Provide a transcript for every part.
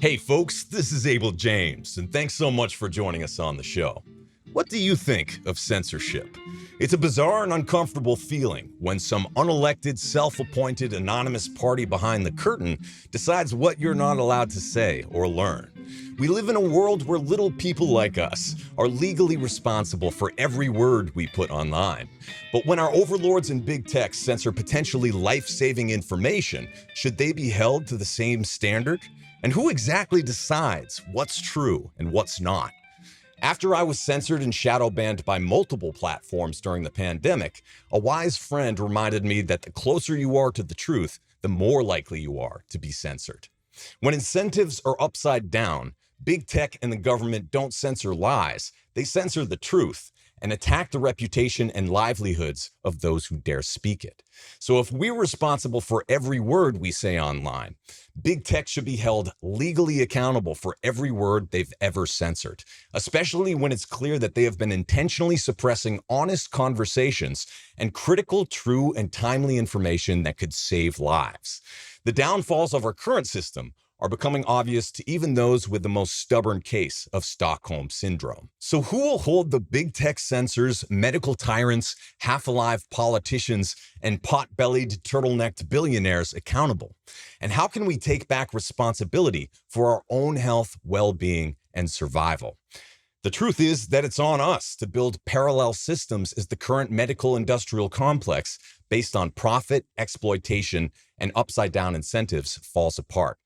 Hey folks, this is Abel James, and thanks so much for joining us on the show. What do you think of censorship? It's a bizarre and uncomfortable feeling when some unelected, self-appointed, anonymous party behind the curtain decides what you're not allowed to say or learn. We live in a world where little people like us are legally responsible for every word we put online. But when our overlords in big tech censor potentially life-saving information, should they be held to the same standard? And who exactly decides what's true and what's not? After I was censored and shadowbanned by multiple platforms during the pandemic, a wise friend reminded me that the closer you are to the truth, the more likely you are to be censored. When incentives are upside down, big tech and the government don't censor lies, they censor the truth and attack the reputation and livelihoods of those who dare speak it. So if we're responsible for every word we say online, big tech should be held legally accountable for every word they've ever censored, especially when it's clear that they have been intentionally suppressing honest conversations and critical, true, and timely information that could save lives. The downfalls of our current system are becoming obvious to even those with the most stubborn case of Stockholm Syndrome. So who will hold the big tech censors, medical tyrants, half-alive politicians, and pot-bellied, turtle-necked billionaires accountable? And how can we take back responsibility for our own health, well-being, and survival? The truth is that it's on us to build parallel systems as the current medical industrial complex based on profit, exploitation, and upside-down incentives falls apart.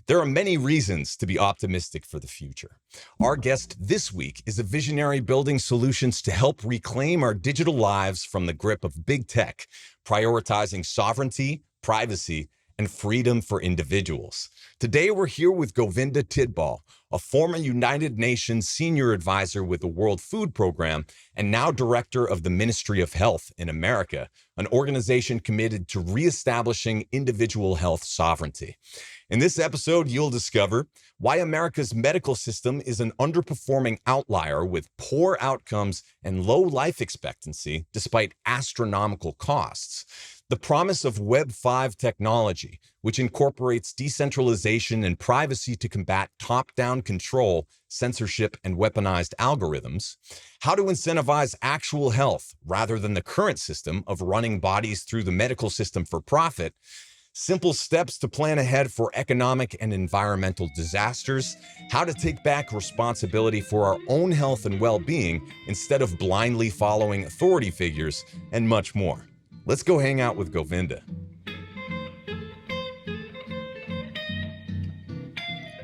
There are many reasons to be optimistic for the future. Our guest this week is a visionary building solutions to help reclaim our digital lives from the grip of big tech, prioritizing sovereignty, privacy, and freedom for individuals. Today, we're here with Govinda Tidball, a former United Nations senior advisor with the World Food Program and now director of the Ministry of Health in America, an organization committed to reestablishing individual health sovereignty. In this episode, you'll discover why America's medical system is an underperforming outlier with poor outcomes and low life expectancy despite astronomical costs. The promise of Web5 technology, which incorporates decentralization and privacy to combat top-down control, censorship, and weaponized algorithms. How to incentivize actual health rather than the current system of running bodies through the medical system for profit. Simple steps to plan ahead for economic and environmental disasters, how to take back responsibility for our own health and well-being instead of blindly following authority figures, and much more. Let's go hang out with Govinda.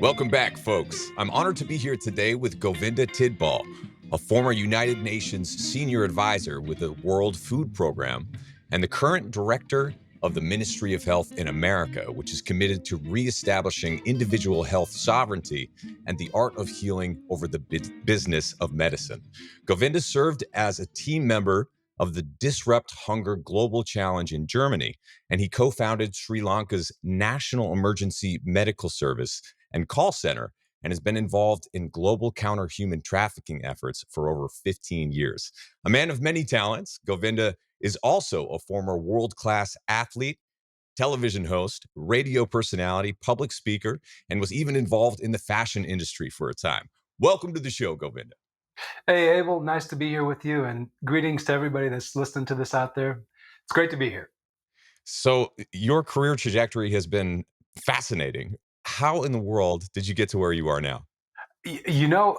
Welcome back, folks. I'm honored to be here today with Govinda Tidball, a former United Nations senior advisor with the World Food Program and the current director of the Ministry of Health in America, which is committed to reestablishing individual health sovereignty and the art of healing over the business of medicine. Govinda served as a team member of the Disrupt Hunger Global Challenge in Germany, and he co-founded Sri Lanka's National Emergency Medical Service and call center, and has been involved in global counter-human trafficking efforts for over 15 years. A man of many talents, Govinda is also a former world-class athlete, television host, radio personality, public speaker, and was even involved in the fashion industry for a time. Welcome to the show, Govinda. Hey, Abel, nice to be here with you, and greetings to everybody that's listening to this out there. It's great to be here. So your career trajectory has been fascinating. How in the world did you get to where you are now? You know,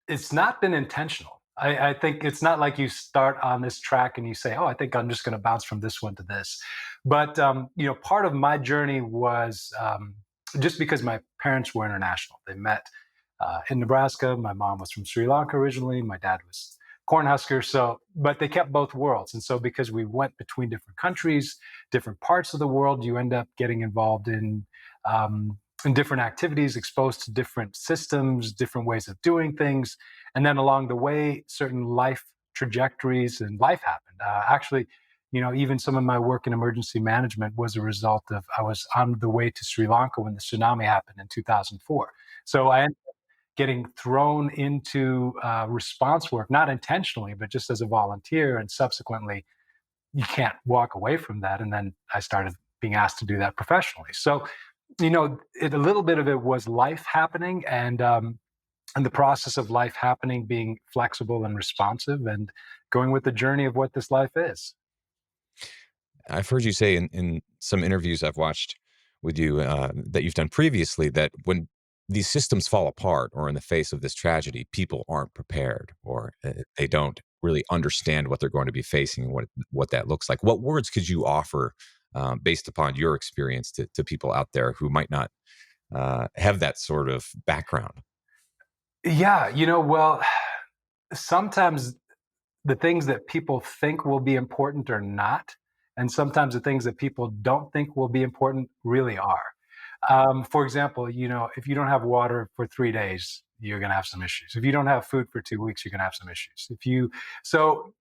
it's not been intentional. I think it's not like you start on this track and you say, "Oh, I think I'm just going to bounce from this one to this." But part of my journey was just because my parents were international. They met in Nebraska. My mom was from Sri Lanka originally. My dad was Cornhusker. But they kept both worlds. And so because we went between different countries, different parts of the world, you end up getting involved in different activities, exposed to different systems, different ways of doing things. And then along the way, certain life trajectories and life happened. Actually, even some of my work in emergency management was a result of I was on the way to Sri Lanka when the tsunami happened in 2004. So I ended up getting thrown into response work, not intentionally, but just as a volunteer. And subsequently, you can't walk away from that. And then I started being asked to do that professionally. So A little bit of it was life happening, and the process of life happening, being flexible and responsive, and going with the journey of what this life is. I've heard you say in some interviews I've watched with you that you've done previously that when these systems fall apart or in the face of this tragedy, people aren't prepared or they don't really understand what they're going to be facing and what that looks like. What words could you offer based upon your experience to people out there who might not have that sort of background? Yeah, well, sometimes the things that people think will be important are not, and sometimes the things that people don't think will be important really are. For example, if you don't have water for 3 days, you're going to have some issues. If you don't have food for 2 weeks, you're going to have some issues. If you so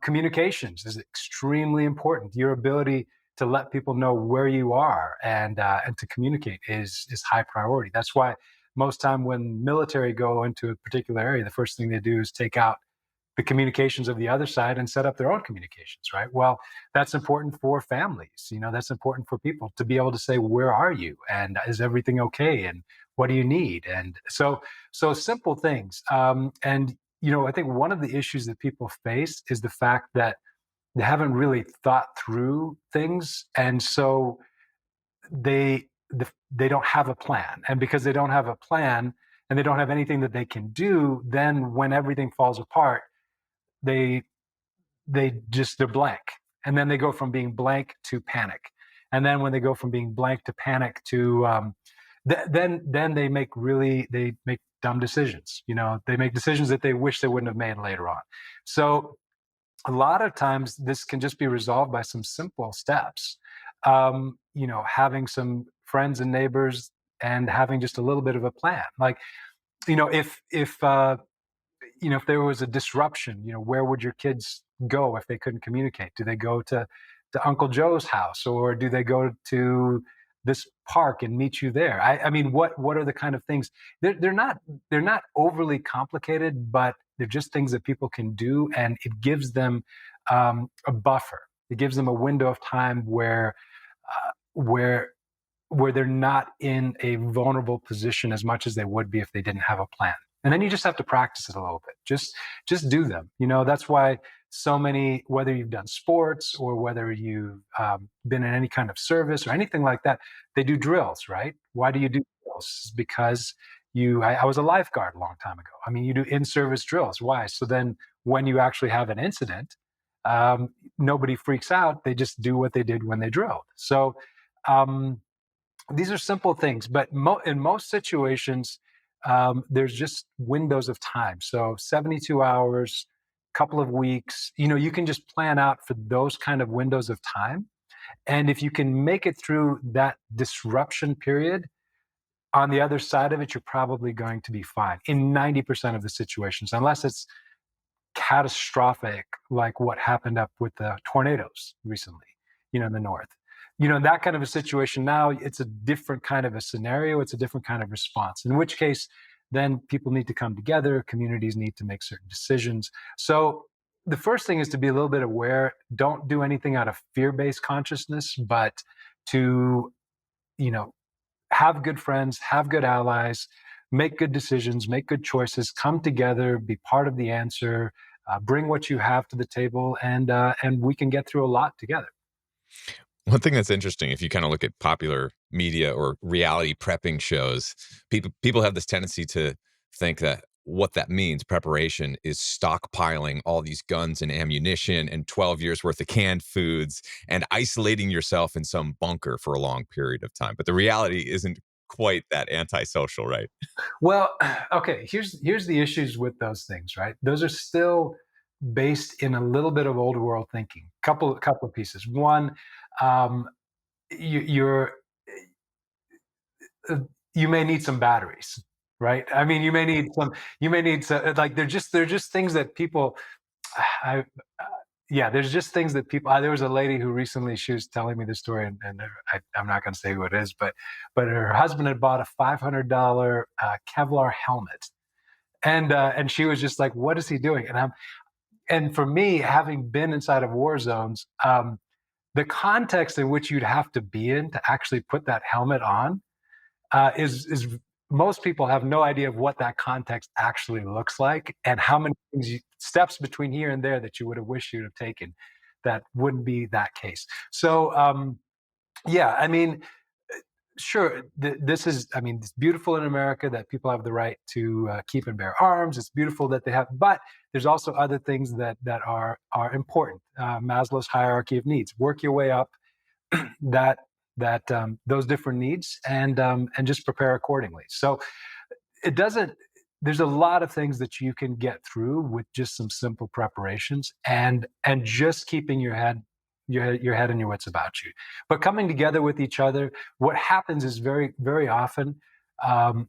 Communications is extremely important. Your ability to let people know where you are and to communicate is high priority. That's why most time when military go into a particular area, the first thing they do is take out the communications of the other side and set up their own communications, right? Well, that's important for families. That's important for people to be able to say, where are you? And is everything okay? And what do you need? And so simple things. I think one of the issues that people face is the fact that they haven't really thought through things. And so they don't have a plan. And because they don't have a plan and they don't have anything that they can do, then when everything falls apart, they they're blank, and then they go from being blank to panic, and then when they go from being blank to panic to then they make dumb decisions. They make decisions that they wish they wouldn't have made later on. So a lot of times this can just be resolved by some simple steps. Having some friends and neighbors and having just a little bit of a plan, like, if there was a disruption, where would your kids go if they couldn't communicate? Do they go to Uncle Joe's house, or do they go to this park and meet you there? I mean, what are the kind of things? They're not overly complicated, but they're just things that people can do, and it gives them a buffer. It gives them a window of time uh, where where they're not in a vulnerable position as much as they would be if they didn't have a plan. And then you just have to practice it a little bit. Just do them. That's why so many, whether you've done sports or whether you've been in any kind of service or anything like that, they do drills, right? Why do you do drills? Because I was a lifeguard a long time ago. I mean, you do in-service drills. Why? So then when you actually have an incident, nobody freaks out. They just do what they did when they drilled. So um, these are simple things, but in most situations, there's just windows of time. So 72 hours, couple of weeks, you can just plan out for those kind of windows of time. And if you can make it through that disruption period, on the other side of it, you're probably going to be fine in 90% of the situations, unless it's catastrophic, like what happened up with the tornadoes recently, in the north. In that kind of a situation, now it's a different kind of a scenario. It's a different kind of response, in which case, then people need to come together, communities need to make certain decisions. So the first thing is to be a little bit aware. Don't do anything out of fear-based consciousness, but to, you know, have good friends, have good allies, make good decisions, make good choices, come together, be part of the answer, bring what you have to the table, and we can get through a lot together. One thing that's interesting, if you kind of look at popular media or reality prepping shows, people have this tendency to think that what that means, preparation, is stockpiling all these guns and ammunition and 12 years worth of canned foods and isolating yourself in some bunker for a long period of time. But the reality isn't quite that antisocial, right? Well, okay, here's the issues with those things, right? Those are still based in a little bit of old world thinking. Couple of pieces. One, um, you're you may need some batteries, right? I mean, you may need some, like, they're just things that people, I, yeah, there's just things that people. There was a lady who recently, she was telling me this story, and I'm not going to say who it is, but her husband had bought a $500 Kevlar helmet, and she was just like, "What is he doing?" And for me, having been inside of war zones, the context in which you'd have to be in to actually put that helmet on is most people have no idea of what that context actually looks like and how many steps between here and there that you would have wished you'd have taken that wouldn't be that case. So yeah, I mean, sure, this is, I mean, it's beautiful in America that people have the right to keep and bear arms. It's beautiful that they have, but there's also other things that are important. Maslow's hierarchy of needs. Work your way up that those different needs and just prepare accordingly. So it doesn't. There's a lot of things that you can get through with just some simple preparations and just keeping your head and your wits about you. But coming together with each other, what happens is very often um,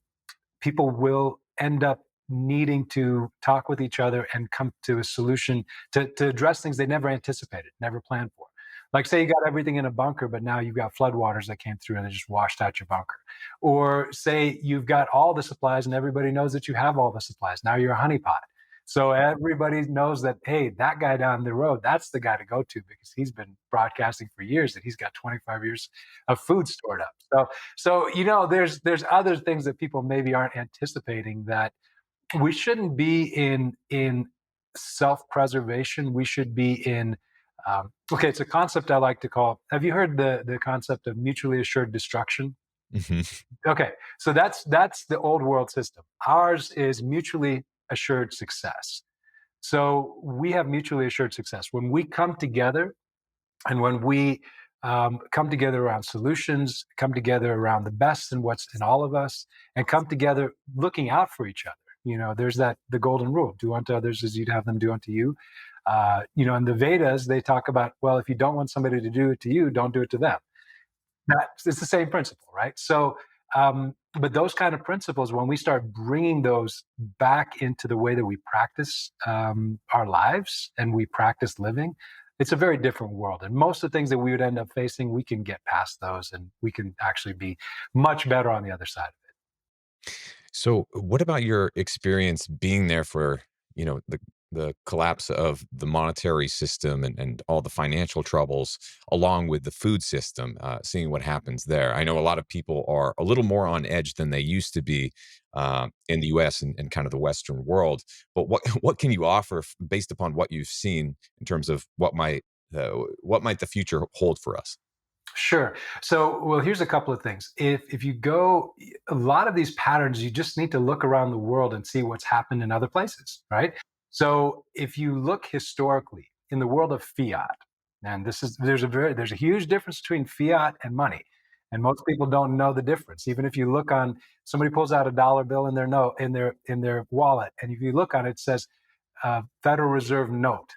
people will end up needing to talk with each other and come to a solution to address things they never anticipated, never planned for. Like, say you got everything in a bunker, but now you've got floodwaters that came through and they just washed out your bunker. Or say you've got all the supplies and everybody knows that you have all the supplies. Now you're a honeypot. So everybody knows that, hey, that guy down the road, that's the guy to go to because he's been broadcasting for years that he's got 25 years of food stored up. So there's other things that people maybe aren't anticipating, that we shouldn't be in self-preservation. We should be in okay, it's a concept I like to call. Have you heard the concept of mutually assured destruction? Mhm. Okay, so that's the old world system. Ours is mutually assured success. So we have mutually assured success when we come together, and when we come together around solutions, come together around the best in what's in all of us, and come together looking out for each other. There's the golden rule: do unto others as you'd have them do unto you. In the Vedas, they talk about, well, if you don't want somebody to do it to you, don't do it to them. It's the same principle, right? So, but those kind of principles, when we start bringing those back into the way that we practice our lives and we practice living, it's a very different world. And most of the things that we would end up facing, we can get past those and we can actually be much better on the other side of it. So, what about your experience being there for, the collapse of the monetary system and all the financial troubles, along with the food system, seeing what happens there? I know a lot of people are a little more on edge than they used to be in the U.S. and kind of the Western world. But what what can you offer based upon what you've seen in terms of what might the future hold for us? Sure. So, well, here's a couple of things. If you go, a lot of these patterns, you just need to look around the world and see what's happened in other places, right? So, if you look historically in the world of fiat, and there's a huge difference between fiat and money, and most people don't know the difference. Even if you look on, somebody pulls out a dollar bill in their note in their wallet, and if you look on it, it says Federal Reserve note.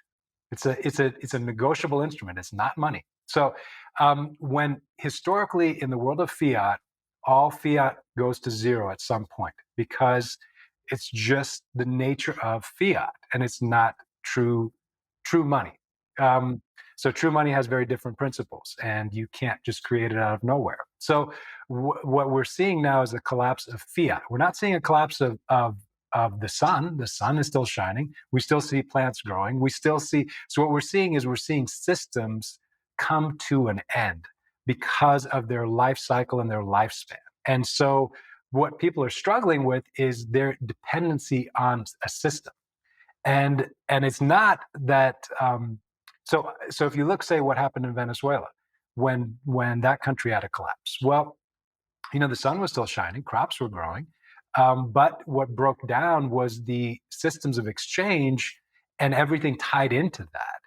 It's a negotiable instrument. It's not money. So when historically in the world of fiat, all fiat goes to zero at some point because it's just the nature of fiat, and it's not true money. Um, so true money has very different principles, and you can't just create it out of nowhere. So what we're seeing now is a collapse of fiat. We're not seeing a collapse of the sun. The sun is still shining. We still see plants growing. We still see. So what we're seeing is we're seeing systems come to an end because of their life cycle and their lifespan. And so what people are struggling with is their dependency on a system. And it's not that so if you look, say, what happened in Venezuela when that country had a collapse. Well, the sun was still shining, crops were growing, but what broke down was the systems of exchange and everything tied into that.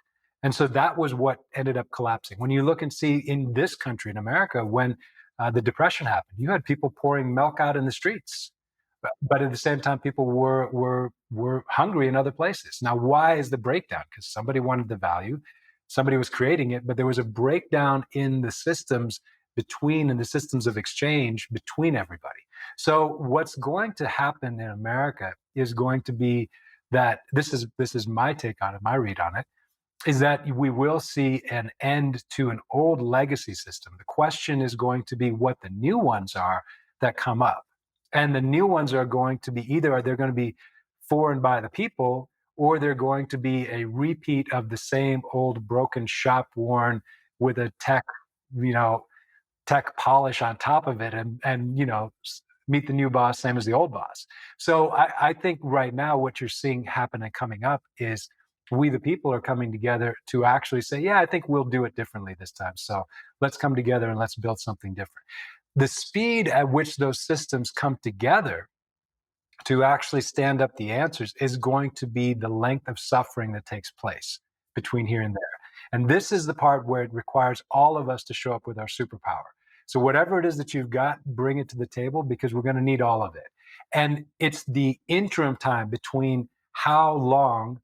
And so that was what ended up collapsing. When you look and see in this country, in America, when the Depression happened, you had people pouring milk out in the streets, but at the same time, people were hungry in other places. Now, why is the breakdown? Because somebody wanted the value, somebody was creating it, but there was a breakdown in the systems and the systems of exchange between everybody. So, what's going to happen in America is going to be that this is my take on it, my read on it, is that we will see an end to an old legacy system. The question is going to be what the new ones are that come up. And the new ones are going to be either they're going to be for and by the people, or they're going to be a repeat of the same old broken shop worn with a you know, tech polish on top of it, and meet the new boss, same as the old boss. So I think right now what you're seeing happen and coming up is we the people are coming together to actually say, yeah, I think we'll do it differently this time. So let's come together and let's build something different. The speed at which those systems come together to actually stand up the answers is going to be the length of suffering that takes place between here and there. And this is the part where it requires all of us to show up with our superpower. So whatever it is that you've got, bring it to the table, because we're going to need all of it. And it's the interim time between how long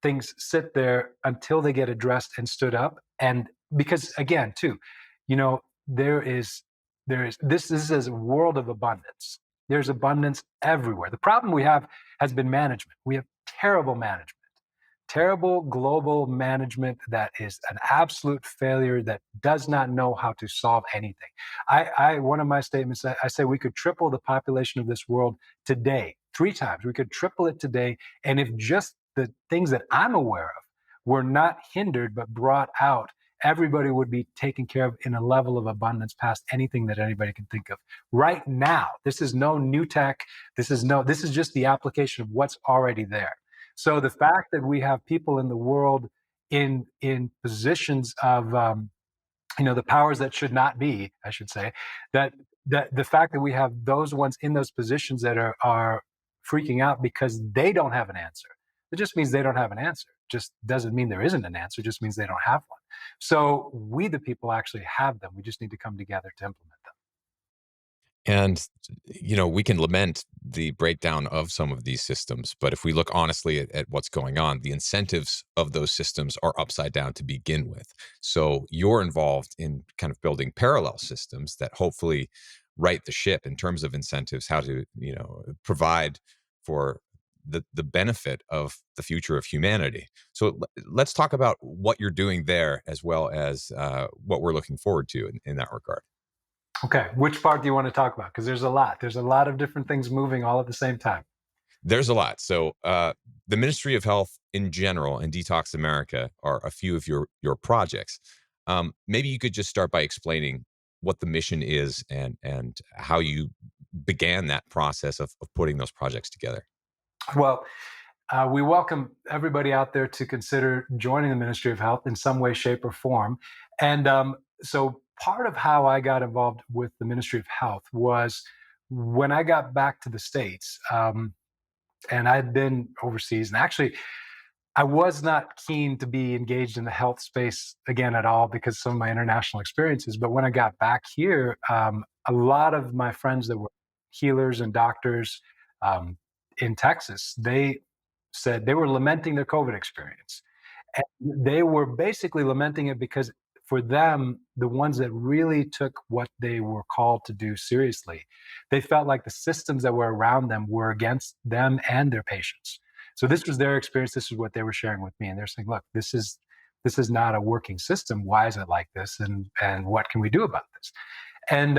things sit there until they get addressed and stood up. And because again, too, there is this is a world of abundance. There's abundance everywhere. The problem we have has been management. We have terrible management, terrible global management that is an absolute failure, that does not know how to solve anything. One of my statements, I say we could triple the population of this world today, 3 times. We could triple it today. And if just the things that I'm aware of were not hindered but brought out, everybody would be taken care of in a level of abundance past anything that anybody can think of right now. This is no new tech. This is just the application of what's already there. So the fact that we have people in the world in positions of the powers that should not be, I should say, that the fact that we have those ones in those positions that are freaking out because they don't have an answer. It just means they don't have an answer. Just doesn't mean there isn't an answer. It just means they don't have one. So we, the people, actually have them. We just need to come together to implement them. And, we can lament the breakdown of some of these systems, but if we look honestly at what's going on, the incentives of those systems are upside down to begin with. So you're involved in kind of building parallel systems that hopefully right the ship in terms of incentives, how to, provide for the benefit of the future of humanity. So let's talk about what you're doing there, as well as what we're looking forward to in that regard. Okay, which part do you want to talk about? Because there's a lot. There's a lot of different things moving all at the same time. There's a lot. So the Ministry of Health in general and Detox America are a few of your projects. Maybe you could just start by explaining what the mission is and how you began that process of putting those projects together. Well, we welcome everybody out there to consider joining the Ministry of Health in some way, shape, or form. And so part of how I got involved with the Ministry of Health was when I got back to the States, and I'd been overseas. And actually, I was not keen to be engaged in the health space again at all because of some of my international experiences. But when I got back here, a lot of my friends that were healers and doctors in Texas, they said they were lamenting their COVID experience. And they were basically lamenting it because for them, the ones that really took what they were called to do seriously, they felt like the systems that were around them were against them and their patients. So this was their experience. This is what they were sharing with me. And they're saying, look, this is not a working system. Why is it like this? And what can we do about this? And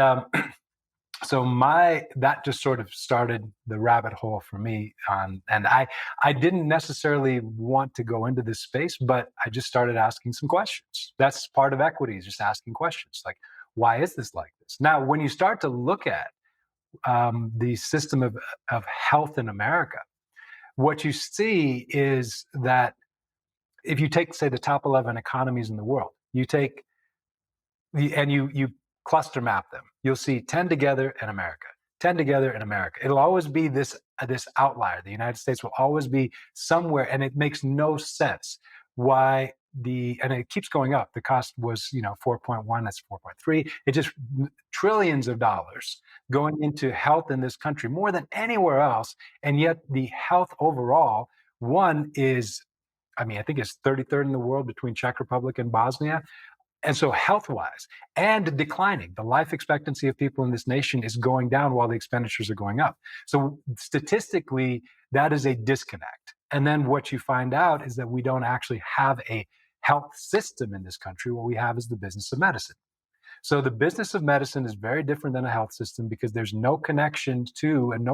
so that just sort of started the rabbit hole for me. And I didn't necessarily want to go into this space, but I just started asking some questions. That's part of equity, is just asking questions like, why is this like this? Now, when you start to look at the system of health in America, what you see is that if you take, say, the top 11 economies in the world, you take you cluster map them, you'll see 10 together in America, 10 together in America. It'll always be this outlier. The United States will always be somewhere, and it makes no sense why and it keeps going up. The cost was 4.1, that's 4.3. It just trillions of dollars going into health in this country, more than anywhere else. And yet the health overall, one is, I think it's 33rd in the world between Czech Republic and Bosnia. And so health-wise, and declining, the life expectancy of people in this nation is going down while the expenditures are going up. So statistically, that is a disconnect. And then what you find out is that we don't actually have a health system in this country. What we have is the business of medicine. So the business of medicine is very different than a health system because there's no connection to and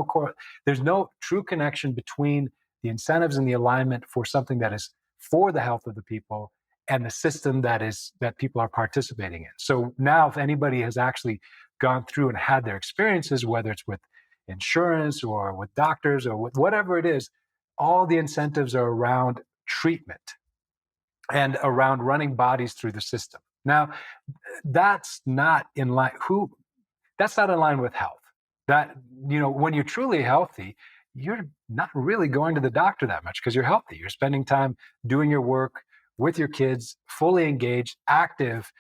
there's no true connection between the incentives and the alignment for something that is for the health of the people and the system that people are participating in. So now if anybody has actually gone through and had their experiences, whether it's with insurance or with doctors or with whatever it is, all the incentives are around treatment and around running bodies through the system. Now, that's not in line. That's not in line with health. That, when you're truly healthy, you're not really going to the doctor that much because you're healthy. You're spending time doing your work with your kids, fully engaged, active.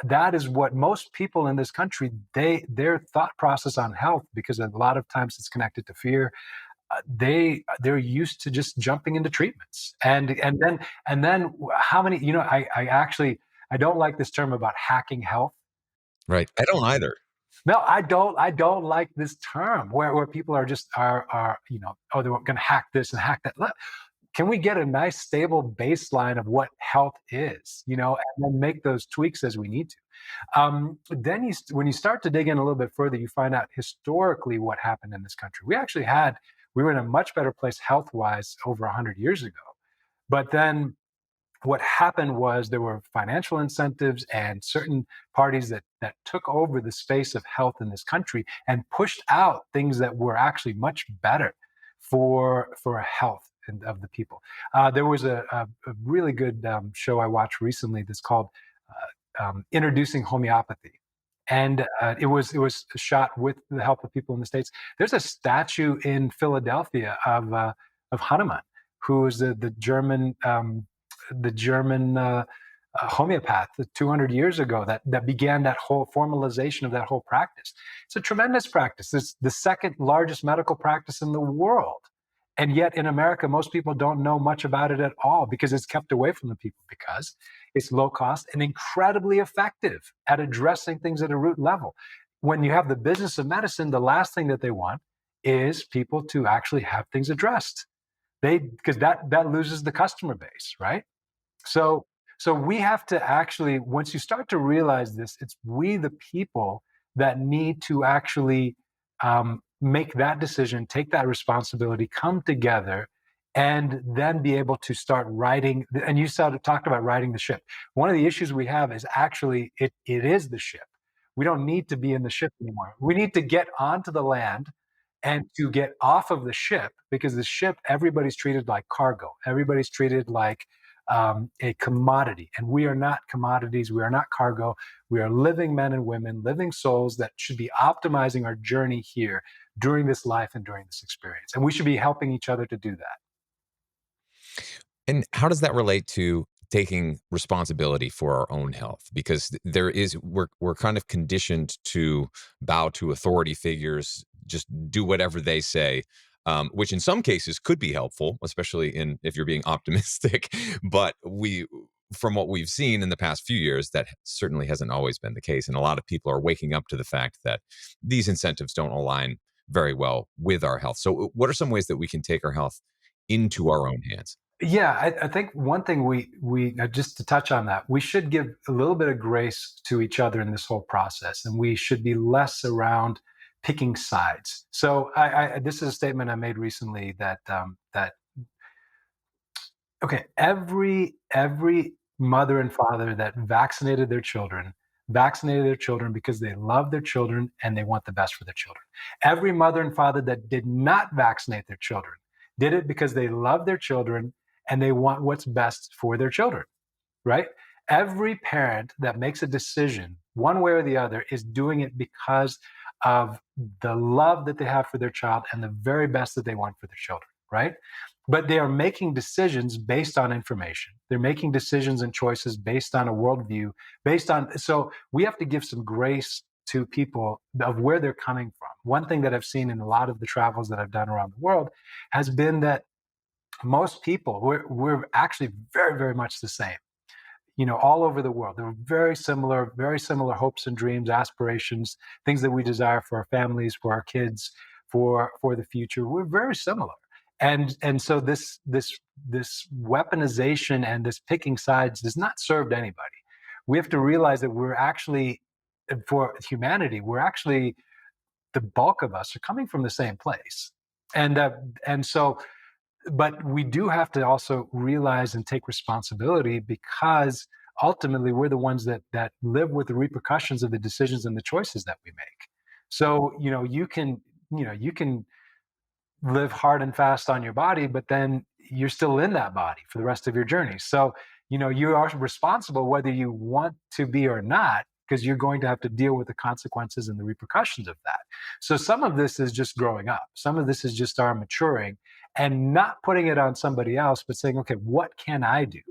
That is what most people in this country, their thought process on health, because a lot of times it's connected to fear. They're used to just jumping into treatments, and then how many? I don't like this term about hacking health. Right. I don't either. No, I don't. I don't like this term where people are just oh, they're going to hack this and hack that. Can we get a nice stable baseline of what health is, and then make those tweaks as we need to? Then when you start to dig in a little bit further, you find out historically what happened in this country. We were in a much better place health-wise over 100 years ago. But then what happened was there were financial incentives and certain parties that took over the space of health in this country and pushed out things that were actually much better for health of the people. There was a really good show I watched recently that's called Introducing Homeopathy. And it was shot with the help of people in the States. There's a statue in Philadelphia of Hahnemann, who is the German homeopath 200 years ago that began that whole formalization of that whole practice. It's a tremendous practice. It's the second largest medical practice in the world. And yet in America, most people don't know much about it at all because it's kept away from the people, because it's low cost and incredibly effective at addressing things at a root level. When you have the business of medicine, the last thing that they want is people to actually have things addressed. Because that loses the customer base, right? So we have to actually, once you start to realize this, it's we the people that need to actually make that decision, take that responsibility, come together, and then be able to start writing. And you talked about writing the ship. One of the issues we have is actually it is the ship. We don't need to be in the ship anymore. We need to get onto the land and to get off of the ship, because the ship, everybody's treated like cargo. Everybody's treated like a commodity. And we are not commodities. We are not cargo. We are living men and women, living souls that should be optimizing our journey here during this life and during this experience. And we should be helping each other to do that. And how does that relate to taking responsibility for our own health? Because we're kind of conditioned to bow to authority figures, just do whatever they say, which in some cases could be helpful, especially if you're being optimistic. But from what we've seen in the past few years, that certainly hasn't always been the case. And a lot of people are waking up to the fact that these incentives don't align very well with our health. So what are some ways that we can take our health into our own hands? Yeah, I think one thing we just to touch on that, we should give a little bit of grace to each other in this whole process, and we should be less around picking sides. So this is a statement I made recently that every mother and father that vaccinated their children because they love their children and they want the best for their children. Every mother and father that did not vaccinate their children did it because they love their children and they want what's best for their children, right? Every parent that makes a decision one way or the other is doing it because of the love that they have for their child and the very best that they want for their children, right? But they are making decisions based on information. They're making decisions and choices based on a worldview, so we have to give some grace to people of where they're coming from. One thing that I've seen in a lot of the travels that I've done around the world has been that most people, we're actually very, very much the same. All over the world, they're very similar hopes and dreams, aspirations, things that we desire for our families, for our kids, for the future. We're very similar. And so this weaponization and this picking sides does not serve anybody. We have to realize that we're actually, for humanity, the bulk of us are coming from the same place. And so but we do have to also realize and take responsibility, because ultimately we're the ones that live with the repercussions of the decisions and the choices that we make. So, you can live hard and fast on your body, but then you're still in that body for the rest of your journey. So, you are responsible whether you want to be or not, because you're going to have to deal with the consequences and the repercussions of that. So some of this is just growing up. Some of this is just our maturing, and not putting it on somebody else, but saying, okay, what can I do?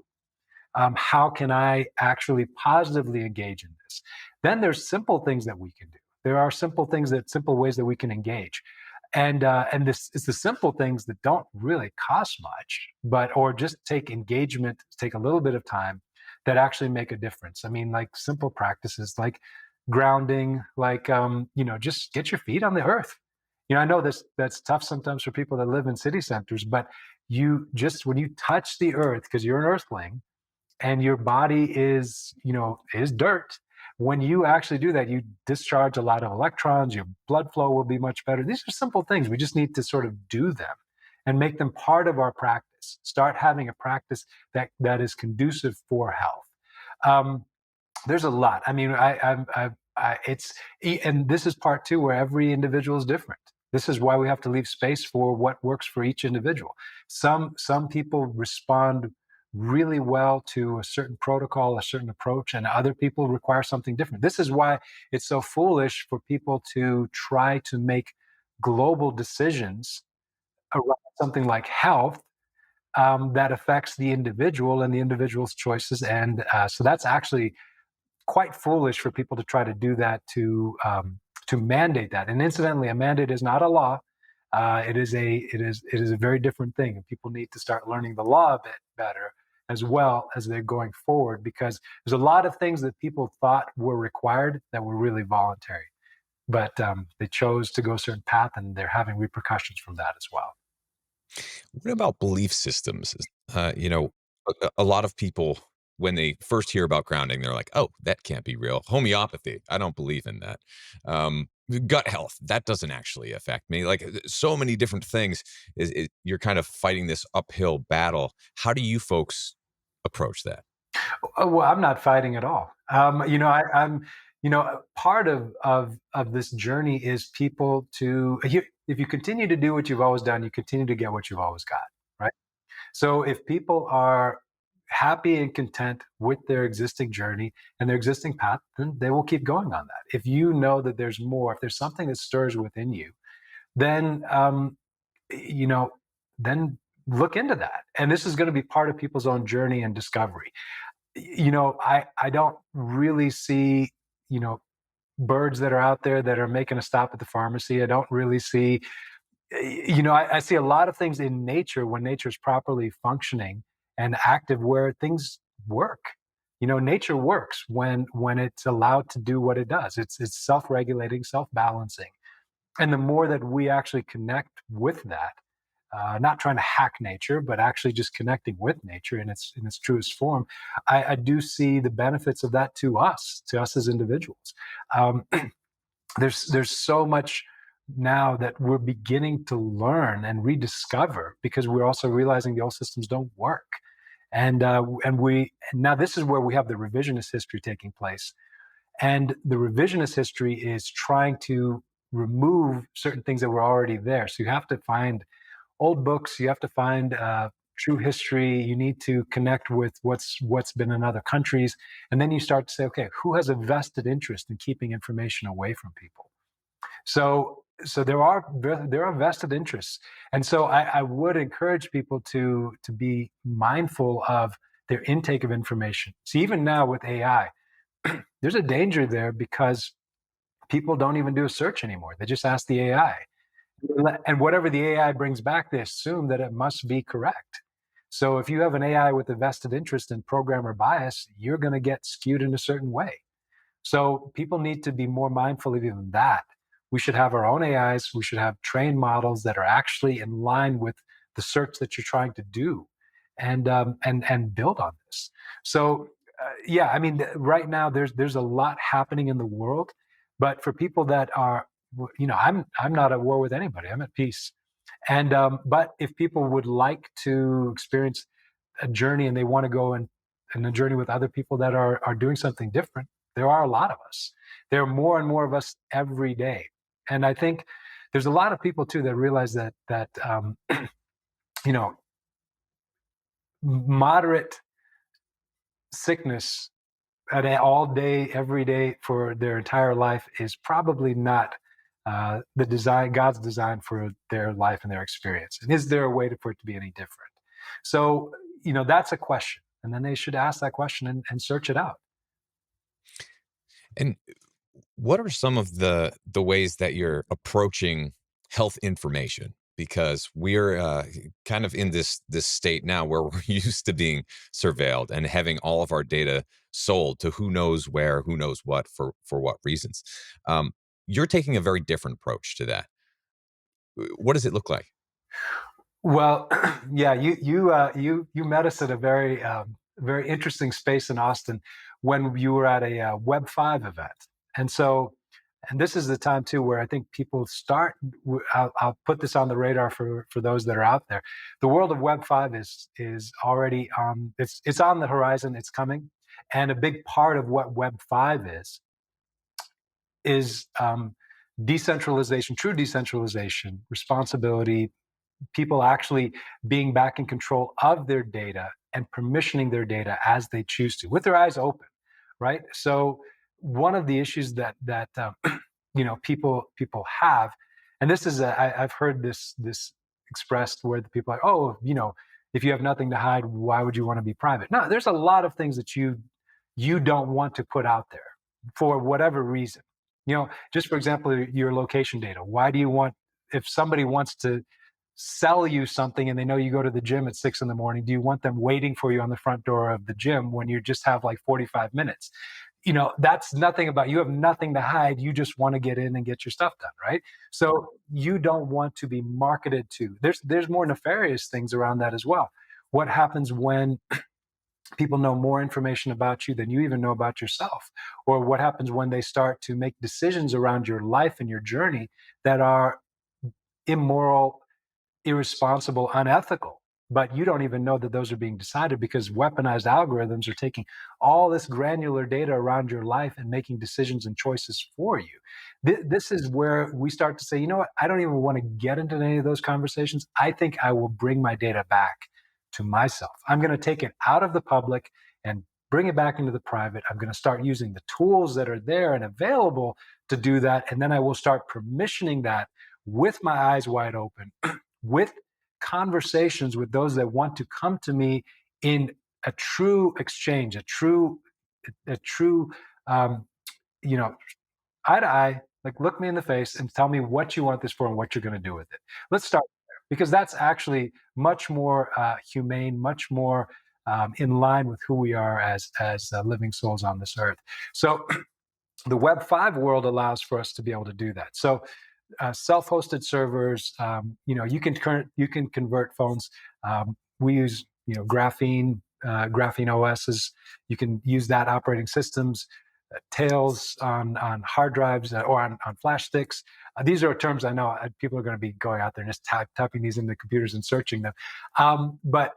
How can I actually positively engage in this? Then there's simple things that we can do. There are simple ways that we can engage, and this is the simple things that don't really cost much, or just take engagement, take a little bit of time, that actually make a difference. I mean, like simple practices like grounding, like just get your feet on the earth. I know that's tough sometimes for people that live in city centers, but when you touch the earth, because you're an earthling, and your body is dirt. When you actually do that, you discharge a lot of electrons, your blood flow will be much better. These are simple things. We just need to sort of do them and make them part of our practice. Start having a practice that is conducive for health. There's a lot. I mean, it's, and this is part two, where every individual is different. This is why we have to leave space for what works for each individual. Some people respond really well to a certain protocol, a certain approach, and other people require something different. This is why it's so foolish for people to try to make global decisions around something like health, that affects the individual and the individual's choices. And so that's actually quite foolish for people to try to do that, to mandate that. And incidentally, a mandate is not a law. It is a very different thing, and people need to start learning the law a bit better as well as they're going forward, because there's a lot of things that people thought were required that were really voluntary, but they chose to go a certain path, and they're having repercussions from that as well. What about belief systems? A lot of people, when they first hear about grounding, they're like, "Oh, that can't be real. Homeopathy, I don't believe in that. Gut health, that doesn't actually affect me." Like so many different things. You're kind of fighting this uphill battle. How do you folks approach that? Oh, well, I'm not fighting at all. I'm, part of this journey is people to, if you continue to do what you've always done, you continue to get what you've always got, right? So if people are happy and content with their existing journey and their existing path, then they will keep going on that. If you know that there's more, if there's something that stirs within you, then you know, then look into that. And this is going to be part of people's own journey and discovery. I don't really see, birds that are out there that are making a stop at the pharmacy. I don't really see, I see a lot of things in nature, when nature is properly functioning and active, where things work. Nature works when it's allowed to do what it does. It's self-regulating, self-balancing. And the more that we actually connect with that, not trying to hack nature, but actually just connecting with nature in its truest form, I do see the benefits of that to us as individuals. Um, there's so much now that we're beginning to learn and rediscover, because we're also realizing the old systems don't work. And we now, this is where we have the revisionist history taking place, and the revisionist history is trying to remove certain things that were already there. So you have to find old books, you have to find true history, you need to connect with what's been in other countries, and then you start to say, okay, who has a vested interest in keeping information away from people? So there are vested interests, and so I would encourage people to be mindful of their intake of information. See, even now with AI, there's a danger there, because people don't even do a search anymore. They just ask the AI. And whatever the AI brings back, they assume that it must be correct. So if you have an AI with a vested interest in programmer bias, you're going to get skewed in a certain way. So people need to be more mindful of even that. We should have our own AIs. We should have trained models that are actually in line with the search that you're trying to do, and build on this. So yeah, I mean, right now there's a lot happening in the world, but for people that are, I'm not at war with anybody. I'm at peace, And but if people would like to experience a journey and they want to go and a journey with other people that are doing something different, there are a lot of us. There are more and more of us every day. And I think there's a lot of people too that realize that you know, moderate sickness all day, every day for their entire life is probably not the design, God's design for their life and their experience. And is there a way for it to be any different? So, that's a question. And then they should ask that question and search it out. And what are some of the ways that you're approaching health information? Because we're kind of in this state now where we're used to being surveilled and having all of our data sold to who knows where, who knows what, for what reasons. Um, you're taking a very different approach to that. What does it look like? Well, yeah, you met us at a very interesting space in Austin when you were at a Web5 event, and so, and this is the time too where I think people start. I'll put this on the radar for those that are out there. The world of Web5 is already on. It's on the horizon. It's coming, and a big part of what Web5 is decentralization, true decentralization, responsibility, people actually being back in control of their data and permissioning their data as they choose to, with their eyes open, right? So one of the issues that people have, and this is I've heard this expressed where the people are like, oh, if you have nothing to hide, why would you want to be private? No, there's a lot of things that you don't want to put out there for whatever reason. Just for example, your location data. Why do you want, if somebody wants to sell you something and they know you go to the gym at 6 a.m, do you want them waiting for you on the front door of the gym when you just have like 45 minutes? That's nothing about, you have nothing to hide. You just want to get in and get your stuff done, right? So you don't want to be marketed to. There's more nefarious things around that as well. What happens when people know more information about you than you even know about yourself? Or what happens when they start to make decisions around your life and your journey that are immoral, irresponsible, unethical, but you don't even know that those are being decided because weaponized algorithms are taking all this granular data around your life and making decisions and choices for you. This is where we start to say, you know what, I don't even want to get into any of those conversations. I think I will bring my data back to myself. I'm going to take it out of the public and bring it back into the private. I'm going to start using the tools that are there and available to do that. And then I will start permissioning that with my eyes wide open, with conversations with those that want to come to me in a true exchange, a true, you know, eye to eye, like look me in the face and tell me what you want this for and what you're going to do with it. Let's start there because that's actually much more humane, much more in line with who we are as living souls on this earth. So the Web5 world allows for us to be able to do that. So self-hosted servers, you can convert phones. We use Graphene OSs. You can use that operating systems, Tails on hard drives or on flash sticks. These are terms I know people are going to be going out there and just typing these into computers and searching them. But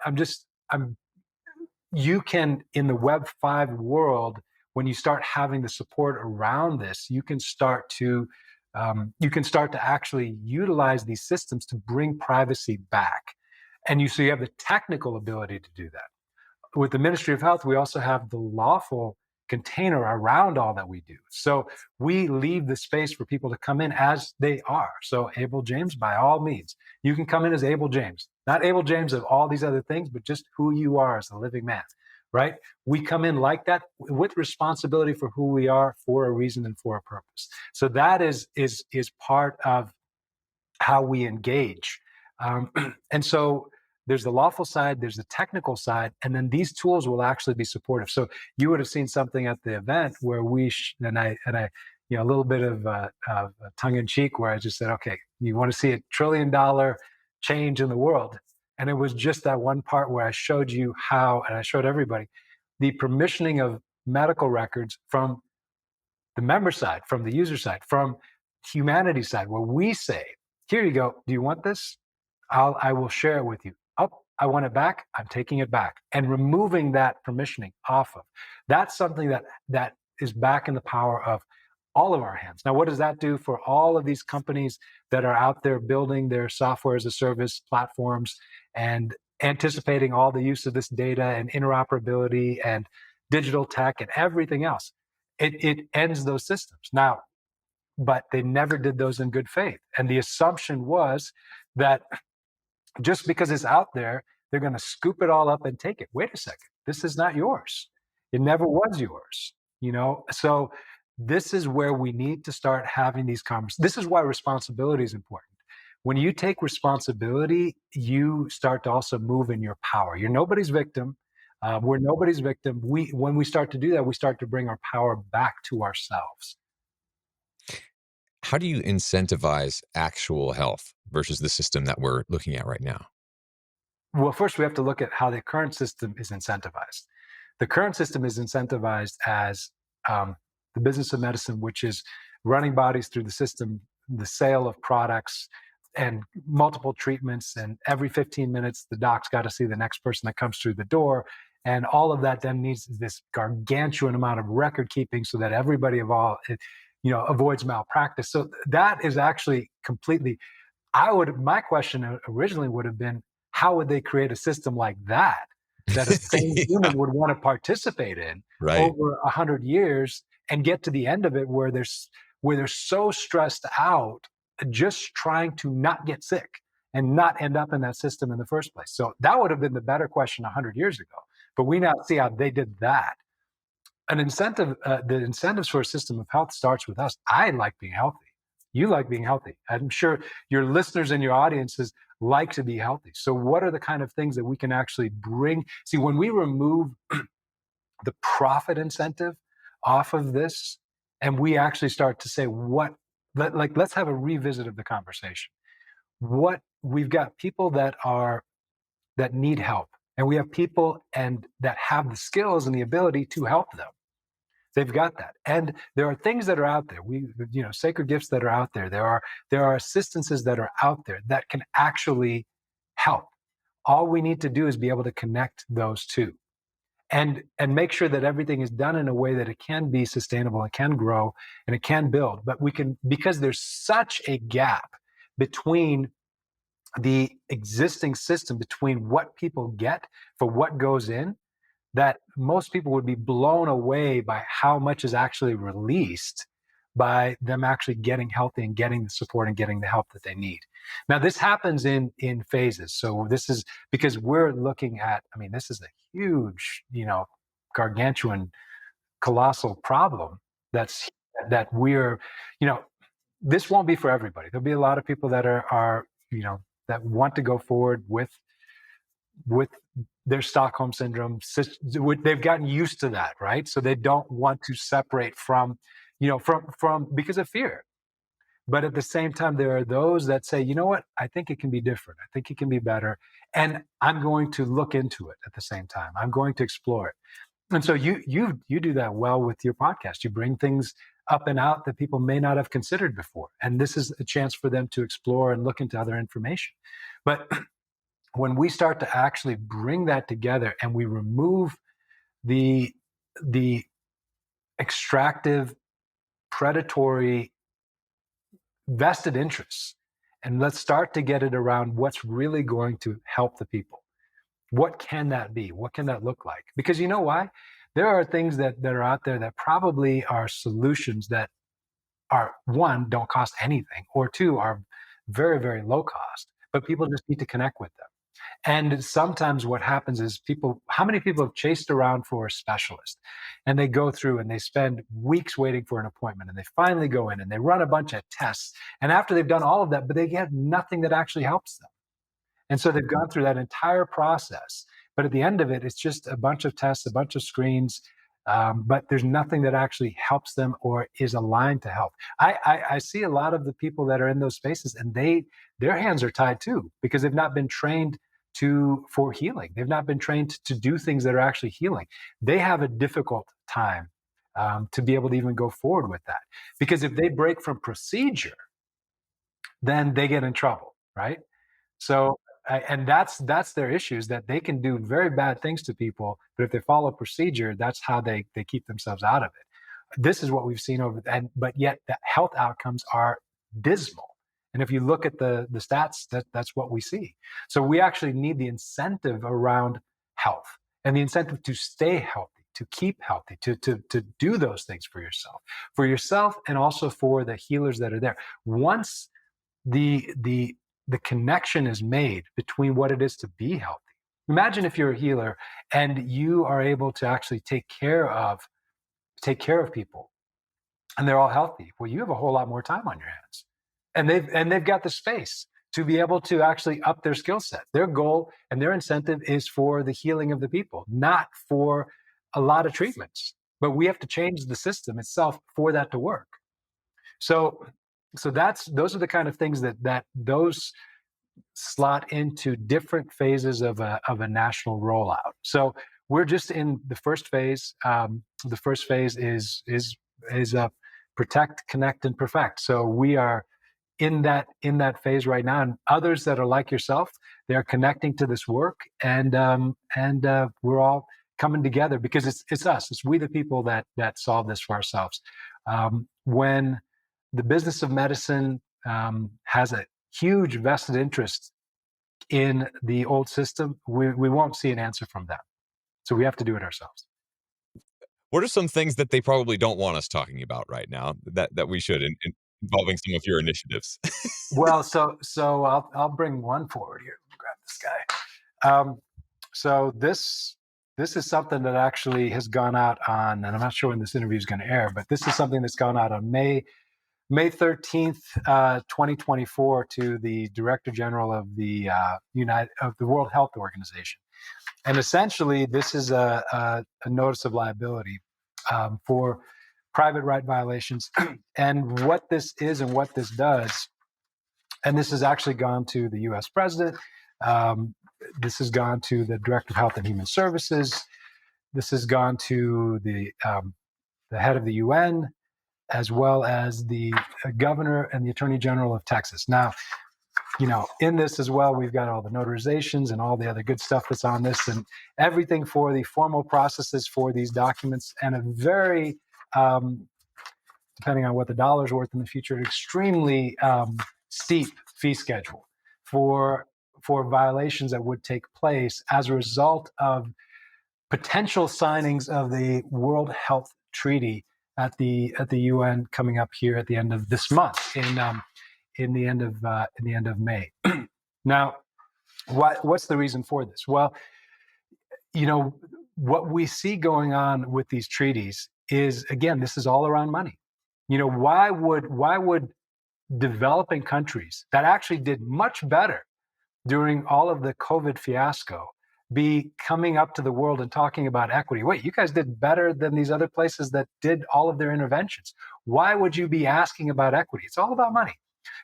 you can, in the Web5 world, when you start having the support around this, you can start to actually utilize these systems to bring privacy back. And so you have the technical ability to do that. With the Ministry of Health, we also have the lawful container around all that we do. So we leave the space for people to come in as they are. So Abel James, by all means, you can come in as Abel James, not Abel James of all these other things, but just who you are as a living man, right? We come in like that with responsibility for who we are, for a reason and for a purpose. So that is part of how we engage. And so there's the lawful side, there's the technical side, and then these tools will actually be supportive. So you would have seen something at the event where I a little bit of tongue in cheek, where I just said, okay, you want to see $1 trillion change in the world, and it was just that one part where I showed you how, and I showed everybody the permissioning of medical records from the member side, from the user side, from humanity side, where we say, here you go, do you want this? I will share it with you. Oh, I want it back. I'm taking it back, and removing that permissioning off of. That's something that is back in the power of all of our hands. Now, what does that do for all of these companies that are out there building their software as a service platforms and anticipating all the use of this data and interoperability and digital tech and everything else? It ends those systems. Now, but they never did those in good faith. And the assumption was that just because it's out there, they're going to scoop it all up and take it. Wait a second. This is not yours. It never was yours, you know? So this is where we need to start having these conversations. This is why responsibility is important. When you take responsibility, you start to also move in your power. You're nobody's victim. We're nobody's victim. When we start to do that, we start to bring our power back to ourselves. How do you incentivize actual health versus the system that we're looking at right now? Well, first we have to look at how the current system is incentivized. The current system is incentivized as the business of medicine, which is running bodies through the system, the sale of products and multiple treatments. And every 15 minutes, the doc's got to see the next person that comes through the door. And all of that then needs this gargantuan amount of record keeping so that everybody avoids malpractice. So that is actually completely, my question originally would have been, how would they create a system like that a sane Yeah, human would want to participate in right. over 100 years and get to the end of it where they're so stressed out just trying to not get sick and not end up in that system in the first place? So that would have been the better question 100 years ago. But we now see how they did that. The incentives for a system of health starts with us. I like being healthy. You like being healthy. I'm sure your listeners and your audiences like to be healthy. So what are the kind of things that we can actually bring? See, when we remove the profit incentive off of this, and we actually start to say, let's have a revisit of the conversation. What we've got people that need help, and we have people and that have the skills and the ability to help them. They've got that. And there are things that are out there. Sacred gifts that are out there. There are assistances that are out there that can actually help. All we need to do is be able to connect those two and make sure that everything is done in a way that it can be sustainable, it can grow, and it can build. But we can, because there's such a gap between the existing system, between what people get for what goes in, that most people would be blown away by how much is actually released by them actually getting healthy and getting the support and getting the help that they need. Now, this happens in phases. So this is because we're looking at, this is a huge, gargantuan, colossal problem that we're, this won't be for everybody. There'll be a lot of people that are that want to go forward with their Stockholm syndrome. They've gotten used to that, right? So they don't want to separate from because of fear. But at the same time, there are those that say, you know what, I think it can be different. I think it can be better. And I'm going to look into it at the same time. I'm going to explore it. And so you do that well with your podcast. You bring things up and out that people may not have considered before. And this is a chance for them to explore and look into other information. But when we start to actually bring that together and we remove the extractive, predatory, vested interests, and let's start to get it around what's really going to help the people. What can that be? What can that look like? Because you know why? There are things that are out there that probably are solutions that are, one, don't cost anything, or two, are very, very low cost, but people just need to connect with them. And sometimes what happens is how many people have chased around for a specialist and they go through and they spend weeks waiting for an appointment and they finally go in and they run a bunch of tests. And after they've done all of that, but they get nothing that actually helps them. And so they've gone through that entire process. But at the end of it, it's just a bunch of tests, a bunch of screens, but there's nothing that actually helps them or is aligned to help. I see a lot of the people that are in those spaces and their hands are tied too, because they've not been trained for healing. They've not been trained to do things that are actually healing. They have a difficult time to be able to even go forward with that. Because if they break from procedure, then they get in trouble, right? So, and that's their issues, that they can do very bad things to people, but if they follow procedure, that's how they keep themselves out of it. This is what we've seen but yet the health outcomes are dismal. And if you look at the stats, that's what we see. So we actually need the incentive around health, and the incentive to stay healthy, to keep healthy, to do those things for yourself, and also for the healers that are there. Once the connection is made between what it is to be healthy. Imagine if you're a healer and you are able to actually take care of people, and they're all healthy. Well, you have a whole lot more time on your hands, and they've got the space to be able to actually up their skill set. Their goal and their incentive is for the healing of the people, not for a lot of treatments. But we have to change the system itself for that to work. So those are the kind of things that those slot into different phases of a national rollout. So we're just in the first phase. The first phase is protect, connect, and perfect. So we are in that phase right now, and others that are like yourself, they're connecting to this work, and we're all coming together because it's us. It's we the people that solve this for ourselves. When the business of medicine has a huge vested interest in the old system, we won't see an answer from them. So we have to do it ourselves. What are some things that they probably don't want us talking about right now that we should, involving some of your initiatives? Well, so I'll bring one forward here. Grab this guy. So this is something that actually has gone out on, and I'm not sure when this interview is going to air, but this is something that's gone out on May 13th, 2024, to the Director General of the World Health Organization. And essentially, this is a notice of liability for private right violations. And what this is and what this does, and this has actually gone to the U.S. President. This has gone to the Director of Health and Human Services. This has gone to the head of the UN, as well as the governor and the attorney general of Texas. Now, in this as well, we've got all the notarizations and all the other good stuff that's on this, and everything for the formal processes for these documents, and a very, depending on what the dollar's worth in the future, extremely steep fee schedule for violations that would take place as a result of potential signings of the World Health Treaty at the UN coming up here at the end of this month, in the end of May. Now, what's the reason for this? Well, what we see going on with these treaties is, again, this is all around money. Why would developing countries that actually did much better during all of the COVID fiasco be coming up to the world and talking about equity? Wait, you guys did better than these other places that did all of their interventions. Why would you be asking about equity? It's all about money.